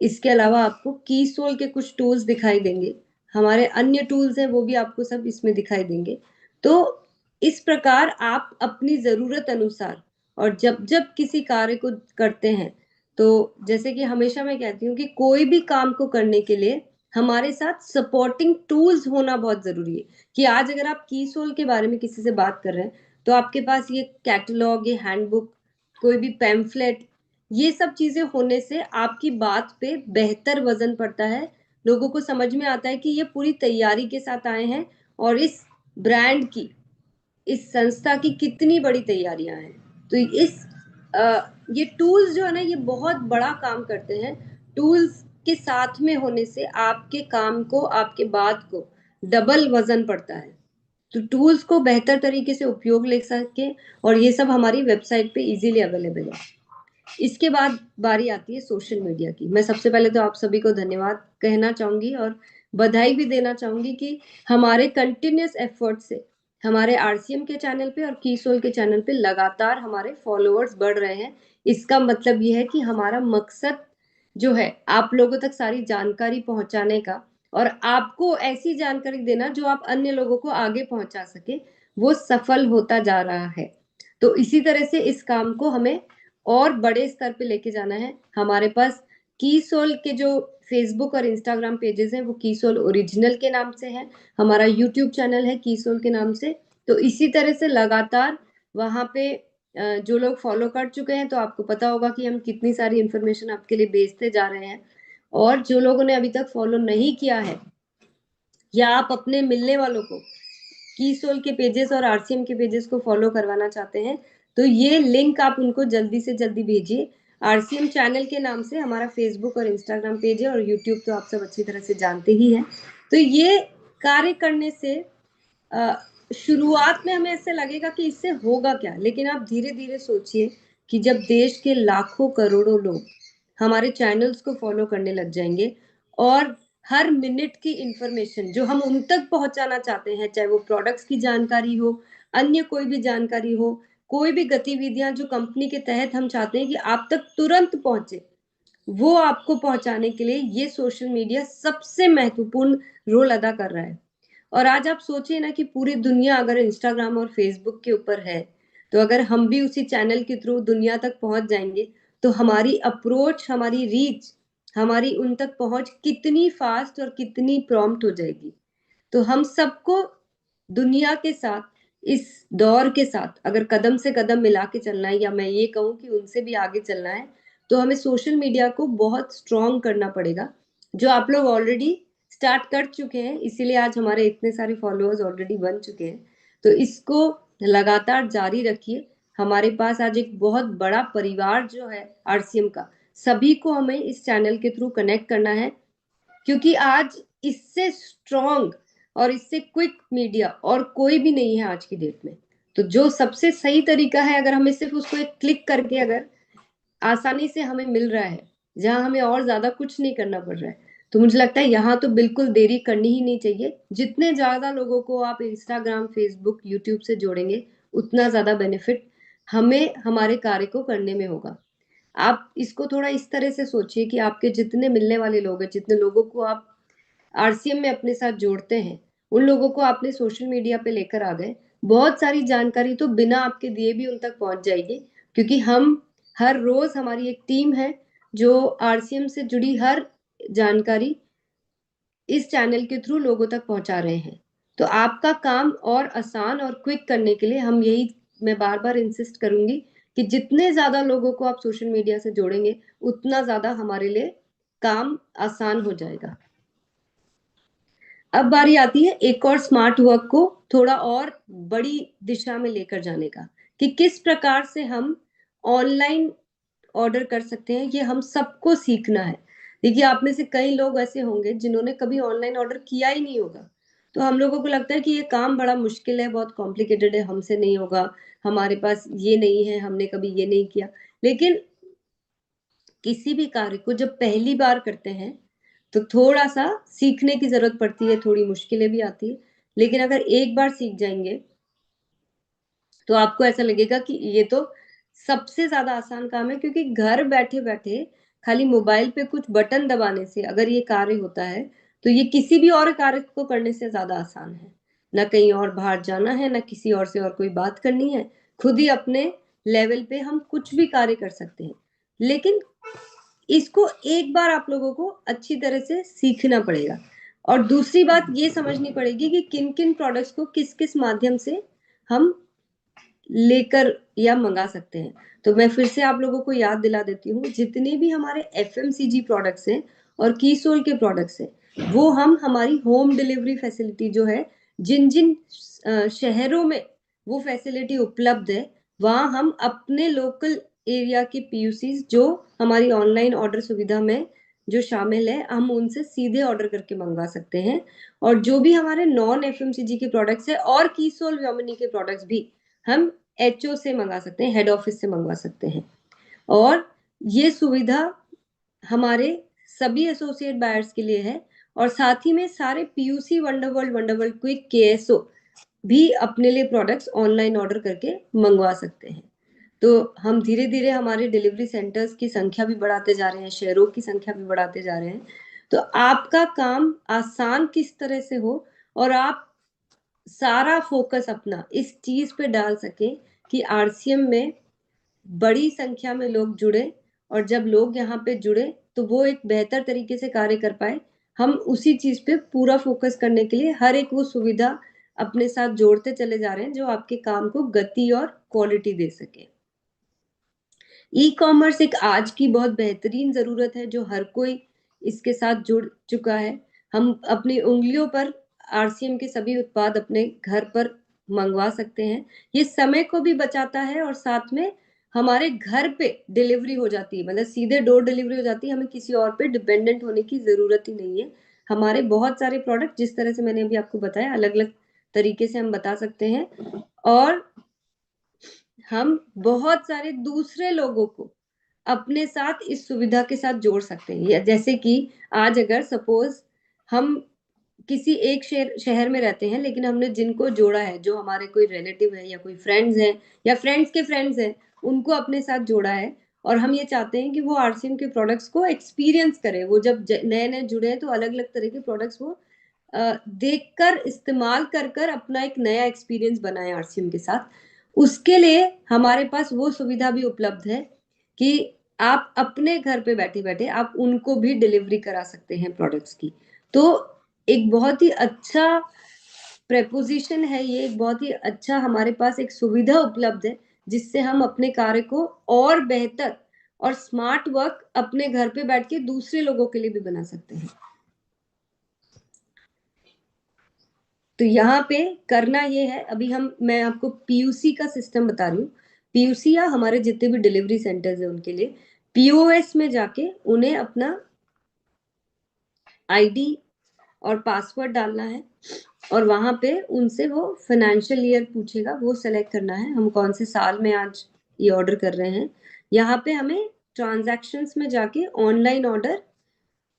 इसके अलावा आपको कीसोल के कुछ टूल्स दिखाई देंगे, हमारे अन्य टूल्स हैं वो भी आपको सब इसमें दिखाई देंगे। तो इस प्रकार आप अपनी जरूरत अनुसार और जब जब किसी कार्य को करते हैं, तो जैसे कि हमेशा मैं कहती हूँ कि कोई भी काम को करने के लिए हमारे साथ सपोर्टिंग टूल्स होना बहुत जरूरी है। कि आज अगर आप कीसोल के बारे में किसी से बात कर रहे हैं, तो आपके पास ये कैटलॉग, ये हैंडबुक, कोई भी पैम्फलेट, ये सब चीजें होने से आपकी बात पे बेहतर वजन पड़ता है। लोगों को समझ में आता है कि ये पूरी तैयारी के साथ आए हैं और इस ब्रांड की, इस संस्था की कितनी बड़ी तैयारियां हैं। तो ये टूल्स जो है ना, ये बहुत बड़ा काम करते हैं। टूल्स के साथ में होने से आपके काम को, आपके बात को डबल वजन पड़ता है। तो टूल्स को बेहतर तरीके से उपयोग ले सके, और ये सब हमारी वेबसाइट पे इजीली अवेलेबल है। इसके बाद बारी आती है सोशल मीडिया की। मैं सबसे पहले तो आप सभी को धन्यवाद कहना चाहूंगी और बधाई भी देना चाहूंगी कि हमारे कंटिन्यूस एफर्ट से हमारे आरसीएम के चैनल पे और कीसोल के चैनल पे लगातार हमारे फॉलोअर्स बढ़ रहे हैं। इसका मतलब ये है कि हमारा मकसद जो है आप लोगों तक सारी जानकारी पहुंचाने का, और आपको ऐसी जानकारी देना जो आप अन्य लोगों को आगे पहुंचा सके, वो सफल होता जा रहा है। तो इसी तरह से इस काम को हमें और बड़े स्तर पे लेके जाना है। हमारे पास कीसोल के जो फेसबुक और इंस्टाग्राम पेजेस हैं, वो कीसोल ओरिजिनल के नाम से है। हमारा यूट्यूब चैनल है कीसोल के नाम से। तो इसी तरह से लगातार वहां पे जो लोग फॉलो कर चुके हैं, तो आपको पता होगा कि हम कितनी सारी इंफॉर्मेशन आपके लिए भेजते जा रहे हैं। और जो लोगों ने अभी तक फॉलो नहीं किया है, या आप अपने मिलने वालों को कीसोल के पेजेस और आरसीएम के पेजेस को फॉलो करवाना चाहते हैं, तो ये लिंक आप उनको जल्दी से जल्दी भेजिए। आरसीएम चैनल के नाम से हमारा फेसबुक और इंस्टाग्राम पेज है, और यूट्यूब तो आप सब अच्छी तरह से जानते ही हैं। तो ये कार्य करने से शुरुआत में हमें ऐसे लगेगा कि इससे होगा क्या, लेकिन आप धीरे धीरे सोचिए कि जब देश के लाखों करोड़ों लोग हमारे चैनल्स को फॉलो करने लग जाएंगे, और हर मिनट की इंफॉर्मेशन जो हम उन तक पहुंचाना चाहते हैं, चाहे वो प्रोडक्ट्स की जानकारी हो, अन्य कोई भी जानकारी हो, कोई भी गतिविधियां जो कंपनी के तहत हम चाहते हैं कि आप तक तुरंत पहुंचे, वो आपको पहुंचाने के लिए ये सोशल मीडिया सबसे महत्वपूर्ण रोल अदा कर रहा है। और आज आप सोचिए ना कि पूरी दुनिया अगर इंस्टाग्राम और फेसबुक के ऊपर है, तो अगर हम भी उसी चैनल के थ्रू दुनिया तक पहुंच जाएंगे, तो हमारी अप्रोच, हमारी रीच, हमारी उन तक पहुंच कितनी फास्ट और कितनी प्रॉम्प्ट हो जाएगी। तो हम सबको दुनिया के साथ, इस दौर के साथ अगर कदम से कदम मिला के चलना है, या मैं ये कहूँ कि उनसे भी आगे चलना है, तो हमें सोशल मीडिया को बहुत स्ट्रॉन्ग करना पड़ेगा, जो आप लोग ऑलरेडी स्टार्ट कर चुके हैं। इसीलिए आज हमारे इतने सारे फॉलोअर्स ऑलरेडी बन चुके हैं। तो इसको लगातार जारी रखिए। हमारे पास आज एक बहुत बड़ा परिवार जो है आरसीएम का, सभी को हमें इस चैनल के थ्रू कनेक्ट करना है, क्योंकि आज इससे स्ट्रॉन्ग और इससे क्विक मीडिया और कोई भी नहीं है आज की डेट में। तो जो सबसे सही तरीका है, अगर हमें सिर्फ उसको एक क्लिक करके अगर आसानी से हमें मिल रहा है, जहाँ हमें और ज्यादा कुछ नहीं करना पड़ रहा है। तो मुझे लगता है यहाँ तो बिल्कुल देरी करनी ही नहीं चाहिए। जितने ज्यादा लोगों को आप इंस्टाग्राम, फेसबुक, यूट्यूब से जोड़ेंगे उतना ज्यादा बेनिफिट हमें हमारे कार्य को करने में होगा। आप इसको थोड़ा इस तरह से सोचिए कि आपके जितने मिलने वाले लोग हैं, जितने लोगों को आप आरसीएम में अपने साथ जोड़ते हैं, उन लोगों को आपने सोशल मीडिया पे लेकर आ गए, बहुत सारी जानकारी तो बिना आपके दिए भी उन तक पहुंच जाएगी। क्योंकि हम हर रोज, हमारी एक टीम है जो आरसीएम से जुड़ी हर जानकारी इस चैनल के थ्रू लोगों तक पहुंचा रहे हैं। तो आपका काम और आसान और क्विक करने के लिए हम यही, मैं बार बार इंसिस्ट करूंगी कि जितने ज्यादा लोगों को आप सोशल मीडिया से जोड़ेंगे उतना ज्यादा हमारे लिए काम आसान हो जाएगा। अब बारी आती है एक और स्मार्ट वर्क को थोड़ा और बड़ी दिशा में लेकर जाने का, कि किस प्रकार से हम ऑनलाइन ऑर्डर कर सकते हैं। ये हम सबको सीखना है। देखिए, आप में से कई लोग ऐसे होंगे जिन्होंने कभी ऑनलाइन ऑर्डर किया ही नहीं होगा। तो हम लोगों को लगता है कि ये काम बड़ा मुश्किल है, बहुत कॉम्प्लिकेटेड है, हमसे नहीं होगा, हमारे पास ये नहीं है, हमने कभी ये नहीं किया। लेकिन किसी भी कार्य को जब पहली बार करते हैं तो थोड़ा सा सीखने की जरूरत पड़ती है, थोड़ी मुश्किलें भी आती है। लेकिन अगर एक बार सीख जाएंगे तो आपको ऐसा लगेगा कि ये तो सबसे ज्यादा आसान काम है। क्योंकि घर बैठे बैठे खाली मोबाइल पे कुछ बटन दबाने से अगर ये कार्य होता है तो ये किसी भी और कार्य को करने से ज्यादा आसान है। ना कहीं और बाहर जाना है, ना किसी और से और कोई बात करनी है, खुद ही अपने लेवल पे हम कुछ भी कार्य कर सकते हैं। लेकिन इसको एक बार आप लोगों को अच्छी तरह से सीखना पड़ेगा। और दूसरी बात ये समझनी पड़ेगी कि किन किन प्रोडक्ट्स को किस किस माध्यम से हम लेकर या मंगा सकते हैं। तो मैं फिर से आप लोगों को याद दिला देती हूँ, जितने भी हमारे एफएमसीजी प्रोडक्ट्स हैं और कीसोल के प्रोडक्ट्स हैं वो हम हमारी होम डिलीवरी फैसिलिटी जो है, जिन जिन शहरों में वो फैसिलिटी उपलब्ध है वहां हम अपने लोकल एरिया के पीयूसीज जो हमारी ऑनलाइन ऑर्डर सुविधा में जो शामिल है, हम उनसे सीधे ऑर्डर करके मंगवा सकते हैं। और जो भी हमारे नॉन एफएमसीजी के प्रोडक्ट्स है और कीसोल व्योमिनी के प्रोडक्ट्स भी हम एचओ से मंगा सकते हैं, हेड ऑफिस से मंगवा सकते हैं। और ये सुविधा हमारे सभी एसोसिएट बायर्स के लिए है। और साथ ही में सारे पीयूसी, वंडरवर्ल्ड, वंडरवर्ल्ड क्विक, केएसओ भी अपने लिए प्रोडक्ट्स ऑनलाइन ऑर्डर करके मंगवा सकते हैं। तो हम धीरे धीरे हमारे डिलीवरी सेंटर्स की संख्या भी बढ़ाते जा रहे हैं, शहरों की संख्या भी बढ़ाते जा रहे हैं। तो आपका काम आसान किस तरह से हो और आप सारा फोकस अपना इस चीज पे डाल सके कि आरसीएम में बड़ी संख्या में लोग जुड़े, और जब लोग यहाँ पे जुड़े तो वो एक बेहतर तरीके से कार्य कर पाए। हम उसी चीज पे पूरा फोकस करने के लिए हर एक वो सुविधा अपने साथ जोड़ते चले जा रहे हैं जो आपके काम को गति और क्वालिटी दे सके। ई कॉमर्स एक आज की बहुत बेहतरीन जरूरत है जो हर कोई इसके साथ जुड़ चुका है। हम अपनी उंगलियों पर आरसीएम के सभी उत्पाद अपने घर पर मंगवा सकते हैं। ये समय को भी बचाता है और साथ में हमारे घर पे डिलीवरी हो जाती है, मतलब सीधे डोर डिलीवरी हो जाती है। हमें किसी और पे डिपेंडेंट होने की जरूरत ही नहीं है। हमारे बहुत सारे प्रोडक्ट, जिस तरह से मैंने अभी आपको बताया, अलग अलग तरीके से हम बता सकते हैं। और हम बहुत सारे दूसरे लोगों को अपने साथ इस सुविधा के साथ जोड़ सकते हैं। जैसे कि आज अगर सपोज हम किसी एक शहर में रहते हैं, लेकिन हमने जिनको जोड़ा है, जो हमारे कोई रिलेटिव है या कोई फ्रेंड्स हैं या फ्रेंड्स के फ्रेंड्स हैं, उनको अपने साथ जोड़ा है, और हम ये चाहते हैं कि वो आरसीएम के प्रोडक्ट्स को एक्सपीरियंस करें। वो जब नए नए जुड़े हैं तो अलग अलग तरह के प्रोडक्ट्स वो देखकर, इस्तेमाल कर कर अपना एक नया एक्सपीरियंस बनाए आरसीएम के साथ। उसके लिए हमारे पास वो सुविधा भी उपलब्ध है कि आप अपने घर पे बैठे बैठे आप उनको भी डिलीवरी करा सकते हैं प्रोडक्ट्स की। तो एक बहुत ही अच्छा प्रेपोजिशन है ये, एक बहुत ही अच्छा हमारे पास एक सुविधा उपलब्ध है जिससे हम अपने कार्य को और बेहतर और स्मार्ट वर्क अपने घर पे बैठ के दूसरे लोगों के लिए भी बना सकते हैं। तो यहाँ पे करना ये है, अभी मैं आपको पीयूसी का सिस्टम बता रही हूँ। पीयूसी या हमारे जितने भी डिलीवरी सेंटर्स है उनके लिए पीओएस में जाके उन्हें अपना आईडी और पासवर्ड डालना है, और वहां पे उनसे वो फाइनेंशियल ईयर पूछेगा, वो सेलेक्ट करना है हम कौन से साल में आज ये ऑर्डर कर रहे हैं। यहाँ पे हमें ट्रांजैक्शंस में जाके ऑनलाइन ऑर्डर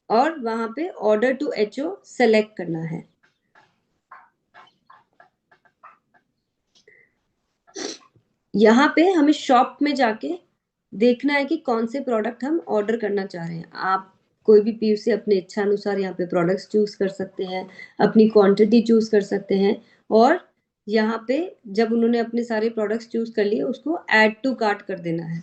और वहां पे ऑर्डर टू एचओ सेलेक्ट करना है। यहाँ पे हमें शॉप में जाके देखना है कि कौन से प्रोडक्ट हम ऑर्डर करना चाह रहे हैं। आप कोई भी पीयूसी अपने इच्छा अनुसार यहाँ पे प्रोडक्ट्स चूज कर सकते हैं, अपनी क्वांटिटी चूज कर सकते हैं, और यहाँ पे जब उन्होंने अपने सारे प्रोडक्ट्स चूज कर लिए उसको ऐड टू कार्ट कर देना है।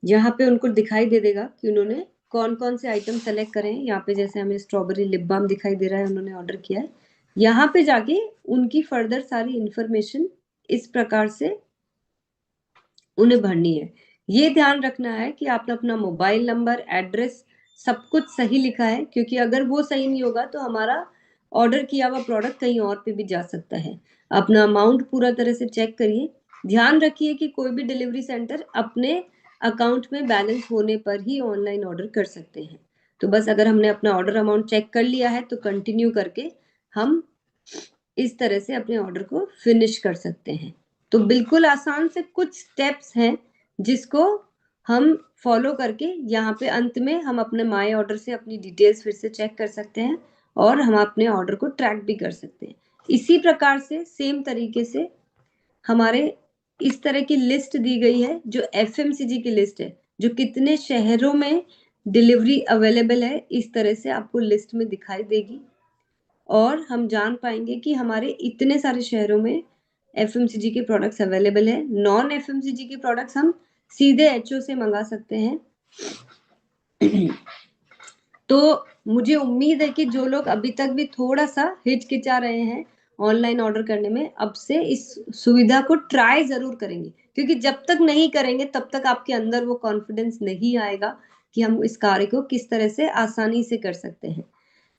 यहाँ पे उनको दिखाई दे देगा कि उन्होंने कौन कौन से आइटम सेलेक्ट करे हैं। यहाँ पे जैसे हमें स्ट्रॉबेरी लिप बाम दिखाई दे रहा है, उन्होंने ऑर्डर किया है। यहाँ पे जाके उनकी फर्दर सारी इंफॉर्मेशन इस प्रकार से उन्हें भरनी है। ये ध्यान रखना है कि आपने अपना मोबाइल नंबर, एड्रेस सब कुछ सही लिखा है, क्योंकि अगर वो सही नहीं होगा तो हमारा ऑर्डर किया हुआ प्रोडक्ट कहीं और पे भी जा सकता है। अपना अमाउंट पूरा तरह से चेक करिए। ध्यान रखिए कि कोई भी डिलीवरी सेंटर अपने अकाउंट में बैलेंस होने पर ही ऑनलाइन ऑर्डर कर सकते हैं। तो बस अगर हमने अपना ऑर्डर अमाउंट चेक कर लिया है तो कंटिन्यू करके हम इस तरह से अपने ऑर्डर को फिनिश कर सकते हैं। तो बिल्कुल आसान से कुछ स्टेप्स हैं जिसको हम फॉलो करके यहाँ पे अंत में हम अपने माय ऑर्डर से अपनी डिटेल्स फिर से चेक कर सकते हैं और हम अपने ऑर्डर को ट्रैक भी कर सकते हैं। इसी प्रकार से सेम तरीके से हमारे इस तरह की लिस्ट दी गई है जो एफएमसीजी की लिस्ट है, जो कितने शहरों में डिलीवरी अवेलेबल है, इस तरह से आपको लिस्ट में दिखाई देगी और हम जान पाएंगे कि हमारे इतने सारे शहरों में एफएमसीजी के प्रोडक्ट्स अवेलेबल है। नॉन एफएमसीजी के प्रोडक्ट्स हम सीधे एचओ से मंगा सकते हैं। तो मुझे उम्मीद है कि जो लोग अभी तक भी थोड़ा सा हिचकिचा रहे हैं ऑनलाइन ऑर्डर करने में, अब से इस सुविधा को ट्राई जरूर करेंगे, क्योंकि जब तक नहीं करेंगे तब तक आपके अंदर वो कॉन्फिडेंस नहीं आएगा कि हम इस कार्य को किस तरह से आसानी से कर सकते हैं।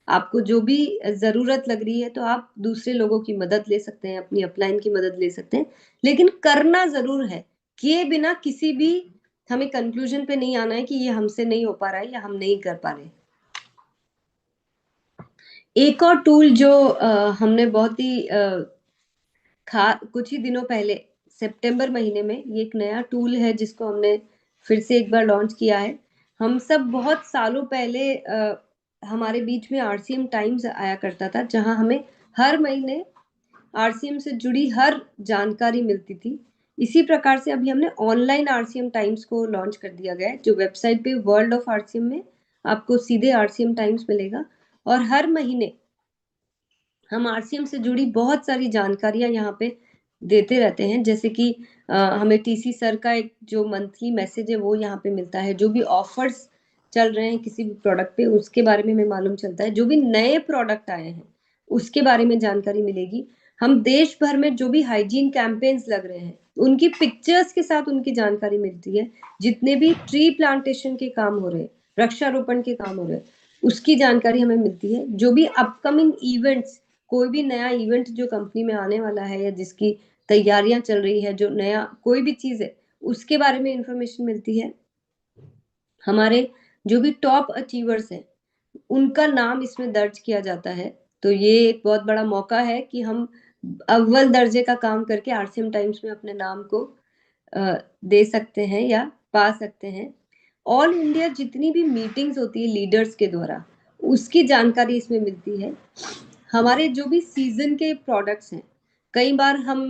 आपको जो भी जरूरत लग रही है तो आप दूसरे लोगों की मदद ले सकते हैं, अपनी अपलाइन की मदद ले सकते हैं, लेकिन करना जरूर है। किए बिना किसी भी हमें कंक्लूजन पे नहीं आना है कि ये हमसे नहीं हो पा रहा है या हम नहीं कर पा रहे। एक और टूल जो हमने बहुत ही कुछ ही दिनों पहले सितंबर महीने में, ये एक नया टूल है जिसको हमने फिर से एक बार लॉन्च किया है। हम सब बहुत सालों पहले हमारे बीच में आरसीएम टाइम्स आया करता था, जहां हमें हर महीने आरसीएम से जुड़ी हर जानकारी मिलती थी। इसी प्रकार से अभी हमने ऑनलाइन आरसीएम टाइम्स को लॉन्च कर दिया गया है, जो वेबसाइट पे वर्ल्ड ऑफ आरसीएम में आपको सीधे आरसीएम टाइम्स मिलेगा और हर महीने हम आरसीएम से जुड़ी बहुत सारी जानकारियां यहाँ पे देते रहते हैं। जैसे कि हमें टीसी सर का एक जो मंथली मैसेज है वो यहाँ पे मिलता है, जो भी ऑफर्स चल रहे हैं किसी भी प्रोडक्ट पे उसके बारे में हमें मालूम चलता है, जो भी नए प्रोडक्ट आए हैं उसके बारे में जानकारी मिलेगी। हम देश भर में जो भी हाइजीन कैंपेन्स लग रहे हैं उनकी पिक्चर्स के साथ उनकी जानकारी मिलती है। जितने भी ट्री प्लांटेशन के काम हो रहे हैं, वृक्षारोपण के काम हो रहे हैं, उसकी जानकारी हमें मिलती है। जो भी अपकमिंग इवेंट्स, कोई भी नया इवेंट जो कंपनी में आने वाला है या जिसकी तैयारियां चल रही है, जो नया कोई भी चीज है उसके बारे में इंफॉर्मेशन मिलती है। हमारे जो भी टॉप अचीवर्स हैं उनका नाम इसमें दर्ज किया जाता है। तो ये एक बहुत बड़ा मौका है कि हम अव्वल दर्जे का काम करके आरसीएम टाइम्स में अपने नाम को दे सकते हैं या पा सकते हैं। ऑल इंडिया जितनी भी मीटिंग्स होती है लीडर्स के द्वारा, उसकी जानकारी इसमें मिलती है। हमारे जो भी सीजन के प्रोडक्ट्स हैं, कई बार हम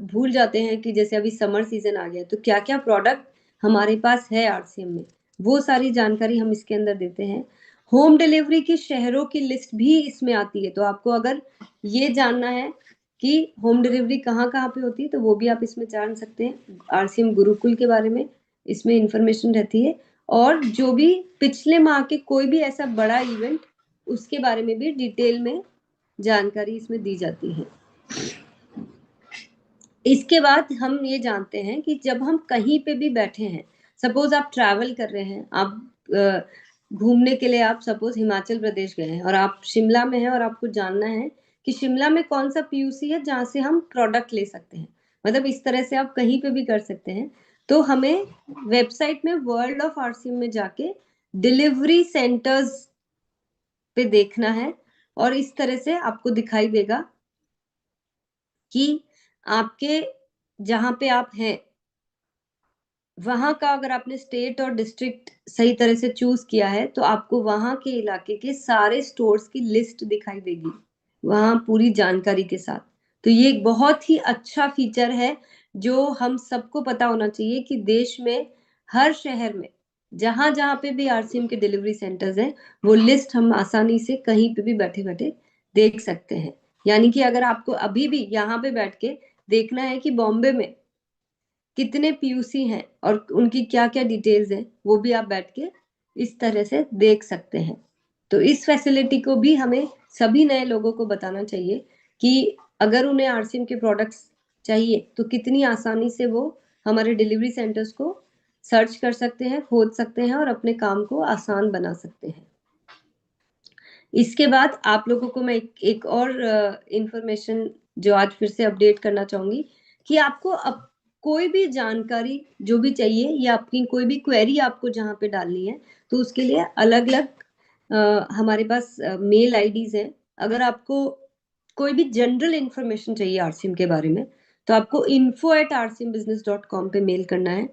भूल जाते हैं कि जैसे अभी समर सीजन आ गया तो क्या क्या प्रोडक्ट हमारे पास है आरसीएम में, वो सारी जानकारी हम इसके अंदर देते हैं। होम डिलीवरी की शहरों की लिस्ट भी इसमें आती है, तो आपको अगर ये जानना है कि होम डिलीवरी कहाँ कहाँ पे होती है तो वो भी आप इसमें जान सकते हैं। आरसीएम गुरुकुल के बारे में इसमें इंफॉर्मेशन रहती है, और जो भी पिछले माह के कोई भी ऐसा बड़ा इवेंट उसके बारे में भी डिटेल में जानकारी इसमें दी जाती है। इसके बाद हम ये जानते हैं कि जब हम कहीं पे भी बैठे हैं, सपोज आप ट्रैवल कर रहे हैं, आप घूमने के लिए आप सपोज हिमाचल प्रदेश गए हैं और आप शिमला में हैं और आपको जानना है कि शिमला में कौन सा पीयूसी है जहां से हम प्रोडक्ट ले सकते हैं, मतलब इस तरह से आप कहीं पे भी कर सकते हैं। तो हमें वेबसाइट में वर्ल्ड ऑफ आरसीएम में जाके डिलीवरी सेंटर्स पे देखना है और इस तरह से आपको दिखाई देगा कि आपके जहां पे आप हैं वहां का अगर आपने स्टेट और डिस्ट्रिक्ट सही तरह से चूज किया है तो आपको वहां के इलाके के सारे स्टोर्स की लिस्ट दिखाई देगी, वहां पूरी जानकारी के साथ। तो ये एक बहुत ही अच्छा फीचर है जो हम सबको पता होना चाहिए कि देश में हर शहर में जहां जहां पे भी आरसीएम के डिलीवरी सेंटर्स हैं, वो लिस्ट हम आसानी से कहीं पे भी बैठे बैठे देख सकते हैं। यानी कि अगर आपको अभी भी यहाँ पे बैठ के देखना है कि बॉम्बे में कितने पीयूसी हैं और उनकी क्या क्या डिटेल्स हैं, वो भी आप बैठ के इस तरह से देख सकते हैं। तो इस फैसिलिटी को भी हमें सभी नए लोगों को बताना चाहिए कि अगर उन्हें आरसीएम के प्रोडक्ट्स चाहिए तो कितनी आसानी से वो हमारे डिलीवरी सेंटर्स को सर्च कर सकते हैं, खोज सकते हैं और अपने काम को आसान बना सकते हैं। इसके बाद आप लोगों को मैं एक और इंफॉर्मेशन जो आज फिर से अपडेट करना चाहूंगी कि आपको अब कोई भी जानकारी जो भी चाहिए या आपकी कोई भी क्वेरी आपको जहाँ पे डालनी है तो उसके लिए अलग अलग हमारे पास मेल आईडीज हैं। अगर आपको कोई भी जनरल इंफॉर्मेशन चाहिए आरसीएम के बारे में तो आपको info@rcmbusiness.com पे मेल करना है।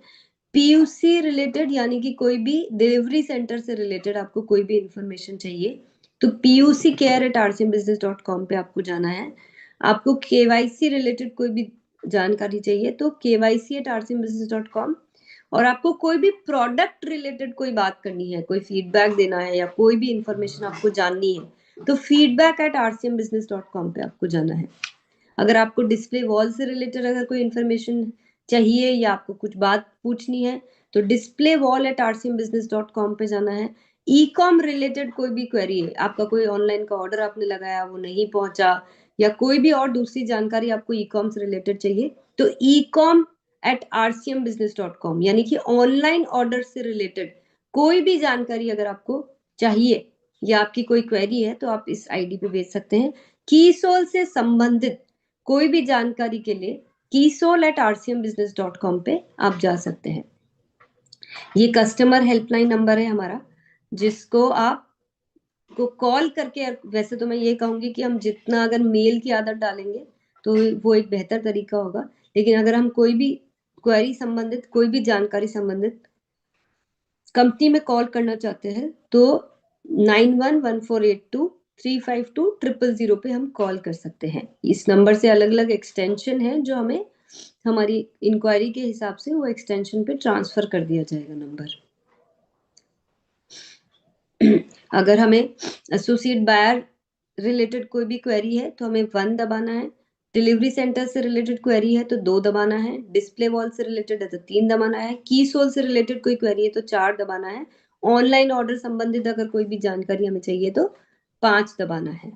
पीयूसी रिलेटेड यानी कि कोई भी डिलीवरी सेंटर से रिलेटेड आपको कोई भी इंफॉर्मेशन चाहिए तो puccare@rcmbusiness.com पे आपको जाना है। आपको केवाईसी रिलेटेड कोई भी जानकारी चाहिए तो kyc@rcmbusiness.com। और आपको कोई भी प्रोडक्ट रिलेटेड कोई बात करनी है, कोई फीडबैक देना है या कोई भी इंफॉर्मेशन आपको जाननी है तो feedback@rcmbusiness.com पे आपको जाना है। अगर आपको डिस्प्ले वॉल से रिलेटेड अगर कोई इंफॉर्मेशन चाहिए या आपको कुछ बात पूछनी है तो displaywall@rcmbusiness.com पे जाना है। ई कॉम रिलेटेड कोई भी क्वेरी है, आपका कोई ऑनलाइन का ऑर्डर आपने लगाया वो नहीं पहुंचा या कोई भी और दूसरी जानकारी आपको ई कॉम से रिलेटेड चाहिए तो ecom@rcmbusiness.com यानी कि ऑनलाइन ऑर्डर से रिलेटेड कोई भी जानकारी अगर आपको चाहिए या आपकी कोई क्वेरी है तो आप इस आईडी पे भेज सकते हैं। कीसोल से संबंधित कोई भी जानकारी के लिए कीसोल@rcmbusiness.com पे आप जा सकते हैं। ये कस्टमर हेल्पलाइन नंबर है हमारा जिसको आप को कॉल करके, वैसे तो मैं ये कहूंगी कि हम जितना अगर मेल की आदत डालेंगे तो वो एक बेहतर तरीका होगा, लेकिन अगर हम कोई भी क्वेरी संबंधित कोई भी जानकारी संबंधित कंपनी में कॉल करना चाहते हैं तो 911482352000 पे हम कॉल कर सकते हैं। इस नंबर से अलग अलग एक्सटेंशन है जो हमें हमारी इंक्वायरी के हिसाब से वो एक्सटेंशन पे ट्रांसफर कर दिया जाएगा नंबर। अगर हमें एसोसिएट बायर रिलेटेड कोई भी क्वेरी है तो हमें 1 दबाना है। डिलीवरी सेंटर से रिलेटेड क्वेरी है तो 2 दबाना है। डिस्प्ले वॉल से रिलेटेड है तो 3 दबाना है। कीसोल से रिलेटेड कोई क्वेरी है तो 4 दबाना है। ऑनलाइन ऑर्डर संबंधित अगर कोई भी जानकारी हमें चाहिए तो 5 दबाना है।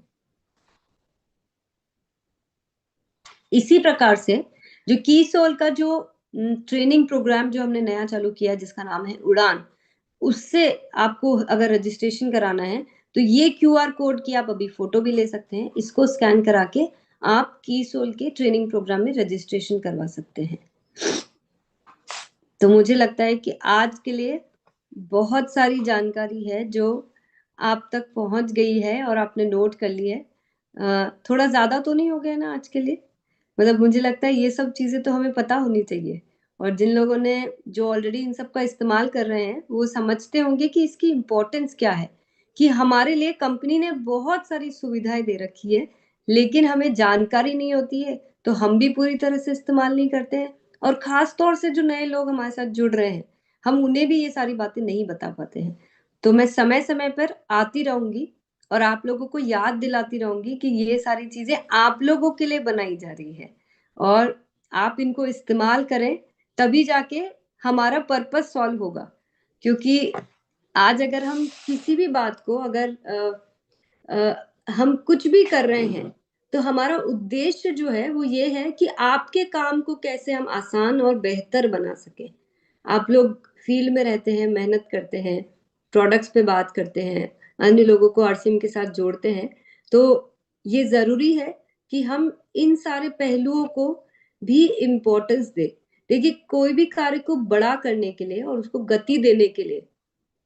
इसी प्रकार से जो कीसोल का जो ट्रेनिंग प्रोग्राम जो हमने नया चालू किया जिसका नाम है उड़ान, उससे आपको अगर रजिस्ट्रेशन कराना है तो ये क्यूआर कोड की आप अभी फोटो भी ले सकते हैं। इसको स्कैन करा के आप कीसोल के ट्रेनिंग प्रोग्राम में रजिस्ट्रेशन करवा सकते हैं। तो मुझे लगता है कि आज के लिए बहुत सारी जानकारी है जो आप तक पहुंच गई है और आपने नोट कर ली है। थोड़ा ज्यादा तो नहीं हो गया ना आज के लिए? मतलब मुझे लगता है ये सब चीजें तो हमें पता होनी चाहिए और जिन लोगों ने जो ऑलरेडी इन सब का इस्तेमाल कर रहे हैं वो समझते होंगे कि इसकी इम्पोर्टेंस क्या है, कि हमारे लिए कंपनी ने बहुत सारी सुविधाएं दे रखी है लेकिन हमें जानकारी नहीं होती है तो हम भी पूरी तरह से इस्तेमाल नहीं करते हैं। और खास तौर से जो नए लोग हमारे साथ जुड़ रहे हैं हम उन्हें भी ये सारी बातें नहीं बता पाते हैं। तो मैं समय समय पर आती रहूंगी और आप लोगों को याद दिलाती रहूंगी कि ये सारी चीजें आप लोगों के लिए बनाई जा रही है और आप इनको इस्तेमाल करें तभी जाके हमारा पर्पस सॉल्व होगा। क्योंकि आज अगर हम किसी भी बात को अगर हम कुछ भी कर रहे हैं तो हमारा उद्देश्य जो है वो ये है कि आपके काम को कैसे हम आसान और बेहतर बना सके। आप लोग फील्ड में रहते हैं, मेहनत करते हैं, प्रोडक्ट्स पे बात करते हैं, अन्य लोगों को आरसीएम के साथ जोड़ते हैं, तो ये जरूरी है कि हम इन सारे पहलुओं को भी इम्पोर्टेंस दें। देखिए कोई भी कार्य को बड़ा करने के लिए और उसको गति देने के लिए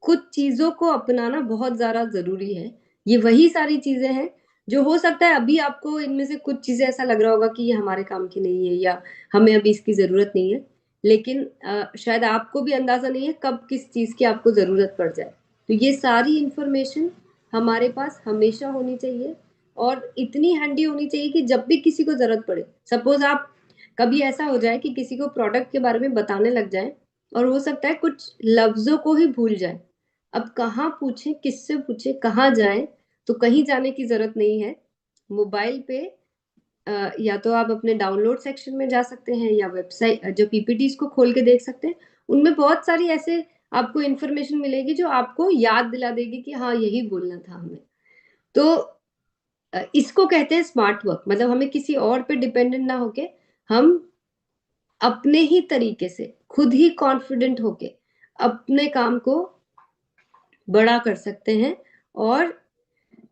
कुछ चीजों को अपनाना बहुत ज्यादा जरूरी है। ये वही सारी चीजें हैं जो हो सकता है अभी आपको इनमें से कुछ चीजें ऐसा लग रहा होगा कि ये हमारे काम की नहीं है या हमें अभी इसकी जरूरत नहीं है, लेकिन शायद आपको भी अंदाजा नहीं है कब किस चीज की आपको जरूरत पड़ जाए। तो ये सारी इंफॉर्मेशन हमारे पास हमेशा होनी चाहिए और इतनी हैंडी होनी चाहिए कि जब भी किसी को जरूरत पड़े, सपोज आप कभी ऐसा हो जाए कि किसी को प्रोडक्ट के बारे में बताने लग जाए और हो सकता है कुछ लफ्जों को ही भूल जाए। अब कहाँ पूछे, किससे पूछे, कहाँ जाए, तो कहीं जाने की जरूरत नहीं है। मोबाइल पे या तो आप अपने डाउनलोड सेक्शन में जा सकते हैं या वेबसाइट जो पीपीटीज को खोल के देख सकते हैं। उनमें बहुत सारी ऐसे आपको इंफॉर्मेशन मिलेगी जो आपको याद दिला देगी कि हाँ यही बोलना था हमें। तो इसको कहते हैं स्मार्ट वर्क। मतलब हमें किसी और पे डिपेंडेंट ना होके हम अपने ही तरीके से खुद ही कॉन्फिडेंट होके अपने काम को बड़ा कर सकते हैं। और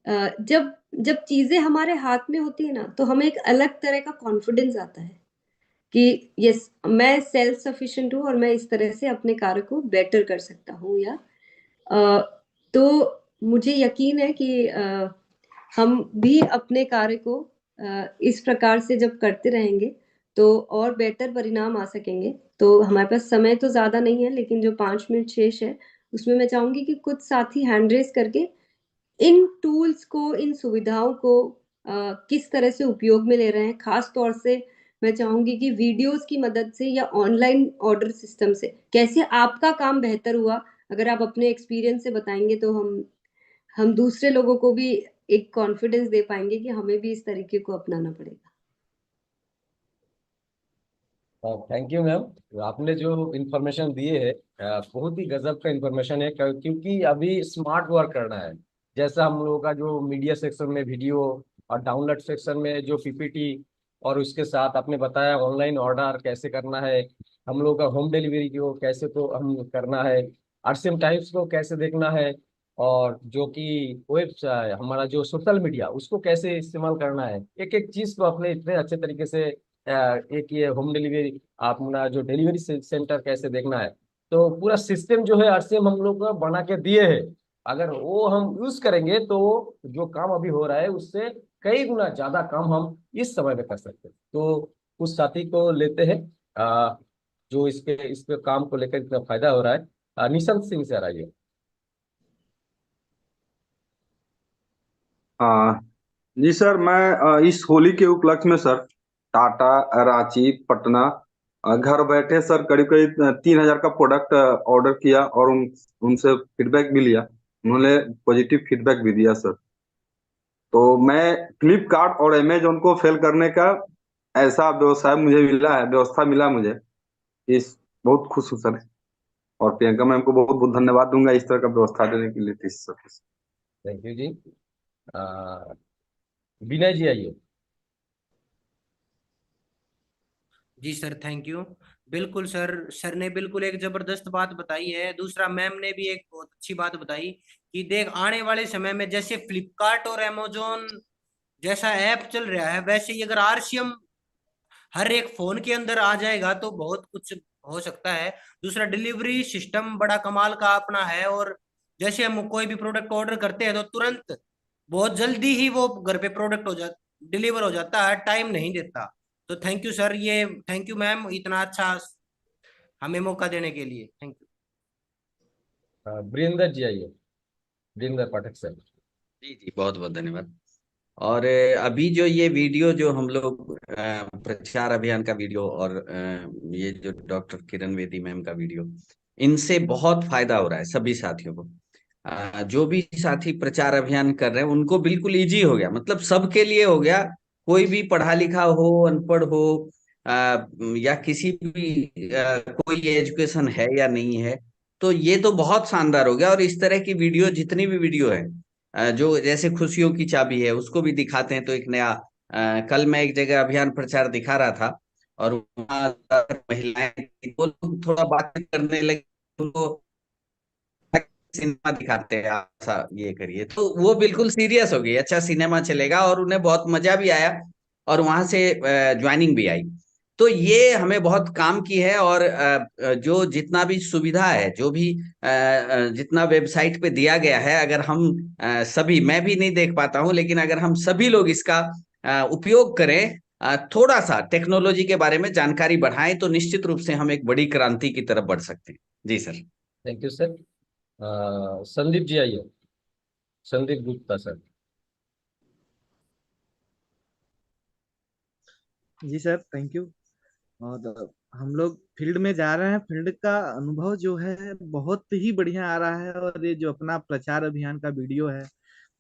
जब जब चीजें हमारे हाथ में होती है ना तो हमें एक अलग तरह का कॉन्फिडेंस आता है कि यस मैं सेल्फ सफिशिएंट हूँ और मैं इस तरह से अपने कार्य को बेटर कर सकता हूँ। या तो मुझे यकीन है कि हम भी अपने कार्य को इस प्रकार से जब करते रहेंगे तो और बेटर परिणाम आ सकेंगे। तो हमारे पास समय तो ज्यादा नहीं है, लेकिन जो 5 मिनट शेष है उसमें मैं चाहूंगी कि कुछ साथी हैंड रेस करके इन टूल्स को, इन सुविधाओं को किस तरह से उपयोग में ले रहे हैं। खास तौर से मैं चाहूंगी कि वीडियोस की मदद से या ऑनलाइन ऑर्डर सिस्टम से कैसे आपका काम बेहतर हुआ, अगर आप अपने एक्सपीरियंस से बताएंगे तो हम दूसरे लोगों को भी एक कॉन्फिडेंस दे पाएंगे कि हमें भी इस तरीके को अपनाना पड़ेगा। Thank you ma'am. आपने जो इन्फॉर्मेशन दी है बहुत ही गजब का इन्फॉर्मेशन है, क्योंकि अभी स्मार्ट वर्क करना है। जैसा हम लोगों का जो मीडिया सेक्शन में वीडियो और डाउनलोड सेक्शन में जो पीपीटी, और उसके साथ आपने बताया ऑनलाइन ऑर्डर कैसे करना है, हम लोगों का होम डिलीवरी को कैसे तो हम करना है, आरसीएम टाइप्स को कैसे देखना है, और जो कि वेब हमारा जो सोशल मीडिया उसको कैसे इस्तेमाल करना है। एक एक चीज को अपने इतने अच्छे तरीके से एक ये होम डिलीवरी अपना जो डिलीवरी सेंटर कैसे देखना है, तो पूरा सिस्टम जो है आरसीएम हम लोग को बना के दिए है। अगर वो हम यूज करेंगे तो जो काम अभी हो रहा है उससे कई गुना ज्यादा काम हम इस समय में कर सकते हैं। तो उस साथी को लेते हैं जो इसके काम को लेकर इतना फायदा हो रहा है। निशंत सिंह सर आइए। हाँ जी सर, मैं इस होली के उपलक्ष्य में सर टाटा, रांची, पटना घर बैठे सर करीब करीब 3,000 का प्रोडक्ट ऑर्डर किया और उनसे फीडबैक भी लिया। उन्होंने पॉजिटिव फीडबैक भी दिया सर। तो मैं फ्लिपकार्ट और अमेजोन को फेल करने का ऐसा व्यवसाय मुझे मिला है, व्यवस्था मिला मुझे, इस बहुत खुश हूँ सर। और प्रियंका मैम को बहुत बहुत धन्यवाद दूंगा इस तरह का व्यवस्था देने के लिए सर। थैंक यू जी। विनय जी आइए। जी सर, थैंक यू। बिल्कुल सर, सर ने बिल्कुल एक जबरदस्त बात बताई है। दूसरा मैम ने भी एक बहुत अच्छी बात बताई कि देख आने वाले समय में जैसे फ्लिपकार्ट और अमेजोन जैसा ऐप चल रहा है, वैसे ही अगर आरसीएम हर एक फोन के अंदर आ जाएगा तो बहुत कुछ हो सकता है। दूसरा डिलीवरी सिस्टम बड़ा कमाल का अपना है, और जैसे हम कोई भी प्रोडक्ट ऑर्डर करते हैं तो तुरंत बहुत जल्दी ही वो घर पे प्रोडक्ट डिलीवर हो जाता है, टाइम नहीं देता। तो थैंक यू सर, ये थैंक यू मैम इतना अच्छा हमें मौका देने के लिए। Thank you. वीरेंद्र जी आइए। वीरेंद्र पाठक सर। जी जी, बहुत बहुत धन्यवाद। और अभी जो ये वीडियो जो हम लोग प्रचार अभियान का वीडियो और ये जो डॉक्टर किरण बेदी मैम का वीडियो, इनसे बहुत फायदा हो रहा है सभी साथियों को। जो भी साथी प्रचार अभियान कर रहे हैं उनको बिल्कुल इजी हो गया, मतलब सबके लिए हो गया। कोई भी पढ़ा लिखा हो, अनपढ़ हो, या किसी भी कोई एजुकेशन है या नहीं है, तो ये तो बहुत शानदार हो गया। और इस तरह की वीडियो जितनी भी वीडियो है जो जैसे खुशियों की चाबी है उसको भी दिखाते हैं, तो एक नया कल मैं एक जगह अभियान प्रचार दिखा रहा था और वहाँ महिलाएं वो लोग थोड़ा बातचीत करने लगे, उनको सिनेमा दिखाते हैं ऐसा ये करिए, तो वो बिल्कुल सीरियस हो गई, अच्छा सिनेमा चलेगा, और उन्हें बहुत मजा भी आया और वहां से ज्वाइनिंग भी आई। तो ये हमें बहुत काम की है। और जो जितना भी सुविधा है, जो भी जितना वेबसाइट पे दिया गया है, अगर हम सभी, मैं भी नहीं देख पाता हूँ, लेकिन अगर हम सभी लोग इसका उपयोग करें थोड़ा सा टेक्नोलॉजी के बारे में जानकारी बढ़ाएं तो निश्चित रूप से हम एक बड़ी क्रांति की तरफ बढ़ सकते हैं। जी sir. Thank you sir. Sandeep ji आइए, संदीप गुप्ता सर। जी सर, थैंक यू। और हम लोग फील्ड में जा रहे हैं, फील्ड का अनुभव जो है बहुत ही बढ़िया आ रहा है। और ये जो अपना प्रचार अभियान का वीडियो है,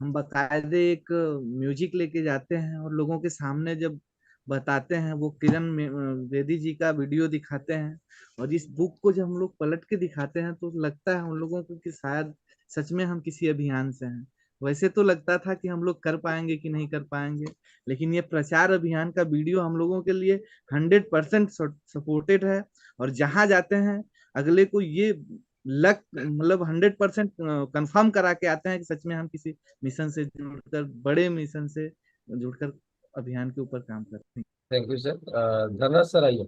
हम बाकायदे एक म्यूजिक लेके जाते हैं और लोगों के सामने जब बताते हैं, वो किरण बेदी जी का वीडियो दिखाते हैं और इस बुक को जब हम लोग पलट के दिखाते हैं तो लगता है हम लोगों को कि शायद सच में हम किसी अभियान से हैं। वैसे तो लगता था कि हम लोग कर पाएंगे कि नहीं कर पाएंगे, लेकिन ये प्रचार अभियान का वीडियो हम लोगों के लिए 100% सपोर्टेड है। और जहां जाते हैं अगले को ये लक मतलब 100% कंफर्म करा के आते हैं कि सच में हम किसी मिशन से जुड़कर, बड़े मिशन से जुड़कर अभियान के ऊपर काम करते हैं। Thank you sir. Dhanraj sir आइए।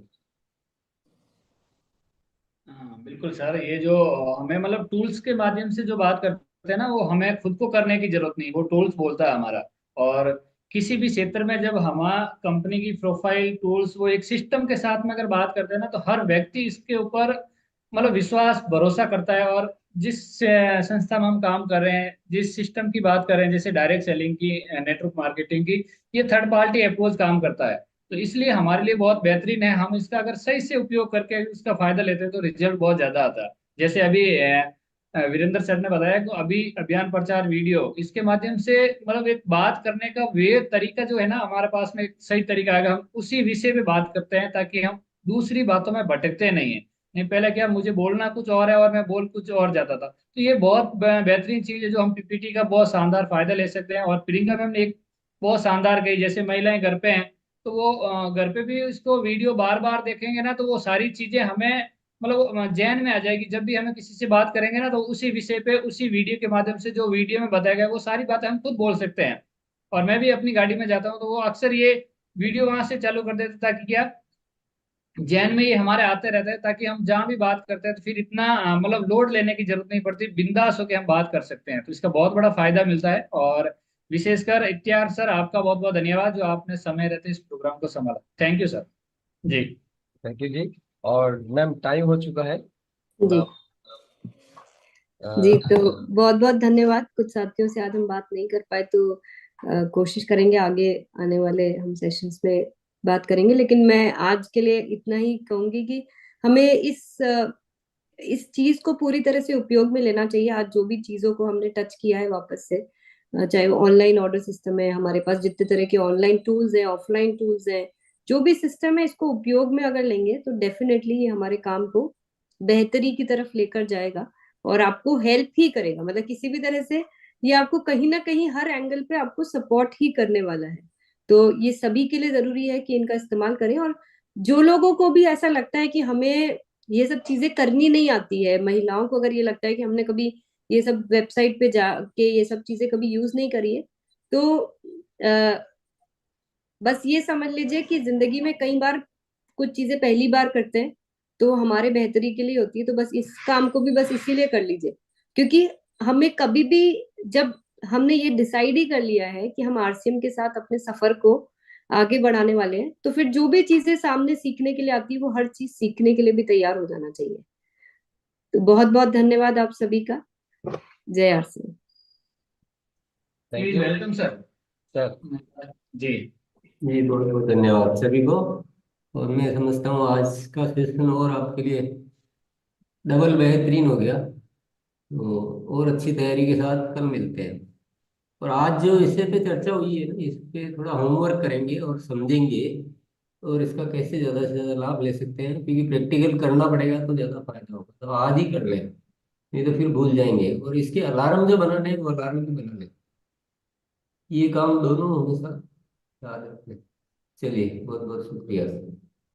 हाँ बिल्कुल सर, ये जो हमें मतलब टूल्स के माध्यम से जो बात करते हैं ना, वो हमें खुद को करने की जरूरत नहीं, वो टूल्स बोलता है हमारा। और किसी भी क्षेत्र में जब हमारा कंपनी की प्रोफाइल टूल्स वो एक सिस्टम के साथ में अगर बात करते हैं ना, तो हर व्यक्ति इसके ऊपर मतलब विश्वास भरोसा करता है। और जिस संस्था में हम काम कर रहे हैं, जिस सिस्टम की बात कर रहे हैं, जैसे डायरेक्ट सेलिंग की, नेटवर्क मार्केटिंग की, ये थर्ड पार्टी अप्रोच काम करता है। तो इसलिए हमारे लिए बहुत बेहतरीन है। हम इसका अगर सही से उपयोग करके उसका फायदा लेते हैं तो रिजल्ट बहुत ज्यादा आता है। जैसे अभी वीरेंद्र सर ने बताया कि अभी अभियान प्रचार वीडियो, इसके माध्यम से मतलब एक बात करने का वे तरीका जो है ना, हमारे पास में एक सही तरीका आएगा। हम उसी विषय पे बात करते हैं ताकि हम दूसरी बातों में भटकते नहीं है। नहीं पहले क्या, मुझे बोलना कुछ और है और मैं बोल कुछ और जाता था। तो ये बहुत बेहतरीन चीज है जो हम पीपीटी का बहुत शानदार फायदा ले सकते हैं। और प्रियंका मैम ने एक बहुत शानदार कही, जैसे महिलाएं घर पे हैं तो वो घर पे भी इसको वीडियो बार बार देखेंगे ना, तो वो सारी चीजें हमें मतलब जहन में आ जाएगी। जब भी हमें किसी से बात करेंगे ना, तो उसी विषय पे उसी वीडियो के माध्यम से जो वीडियो में बताया गया वो सारी बातें हम खुद बोल सकते हैं। और मैं भी अपनी गाड़ी में जाता हूँ तो वो अक्सर ये वीडियो वहां से चालू कर देते ताकि क्या, जहन में ये हमारे आते रहते हैं, ताकि हम जहाँ भी बात करते हैं तो फिर इतना मतलब लोड लेने की जरूरत नहीं पड़ती, बिंदास होकर हम बात कर सकते हैं। तो इसका बहुत बड़ा फायदा मिलता है। और विशेषकर इत्यार सर, आपका बहुत बहुत धन्यवाद जो आपने समय रहते इस प्रोग्राम को संभाला। Thank you sir. जी थैंक यू जी। और मैम टाइम हो चुका है। जी जी, तो बहुत बहुत धन्यवाद। कुछ साथियों से आज हम बात नहीं कर पाए तो कोशिश करेंगे आगे आने वाले हम सेशंस में बात करेंगे। लेकिन मैं आज के लिए इतना ही कहूंगी कि हमें इस चीज को पूरी तरह से उपयोग में लेना चाहिए। आज जो भी चीजों को हमने टच किया है वापस से, चाहे वो ऑनलाइन ऑर्डर सिस्टम है, हमारे पास जितने तरह के ऑनलाइन टूल्स हैं, ऑफलाइन टूल्स हैं, जो भी सिस्टम है, इसको उपयोग में अगर लेंगे तो डेफिनेटली ये हमारे काम को बेहतरी की तरफ लेकर जाएगा और आपको हेल्प ही करेगा। मतलब किसी भी तरह से ये आपको कहीं ना कहीं हर एंगल पे आपको सपोर्ट ही करने वाला है। तो ये सभी के लिए जरूरी है कि इनका इस्तेमाल करें। और जो लोगों को भी ऐसा लगता है कि हमें ये सब चीजें करनी नहीं आती है, महिलाओं को अगर ये लगता है कि हमने कभी ये सब वेबसाइट पे जाके ये सब चीजें कभी यूज नहीं करी है, तो बस ये समझ लीजिए कि जिंदगी में कई बार कुछ चीजें पहली बार करते हैं तो हमारे बेहतरी के लिए होती है। तो बस इस काम को भी बस इसीलिए कर लीजिए, क्योंकि हमें कभी भी, जब हमने ये डिसाइड ही कर लिया है कि हम आरसीएम के साथ अपने सफर को आगे बढ़ाने वाले हैं, तो फिर जो भी चीजें सामने सीखने के लिए आती है वो हर चीज सीखने के लिए भी तैयार हो जाना चाहिए। तो बहुत बहुत धन्यवाद आप सभी का। जय RCM. Thank you. Welcome sir. Sir जी जी, बहुत बहुत धन्यवाद सभी को। और मैं समझता हूँ आज का सेशन और आपके लिए डबल बेहतरीन हो गया। तो और अच्छी तैयारी के साथ कल मिलते हैं। और आज जो इस पे चर्चा हुई है ना, इस पे थोड़ा होमवर्क करेंगे और समझेंगे और इसका कैसे ज़्यादा से ज़्यादा लाभ ले सकते हैं, क्योंकि प्रैक्टिकल करना पड़ेगा तो ज़्यादा फायदा होगा। तो आज ही कर लें, नहीं तो फिर भूल जाएंगे। और इसके अलार्म जो बनाने हैं वो अलार्म भी बना लें, ये काम दोनों हमेशा याद रखना। चलिए, बहुत बहुत शुक्रिया।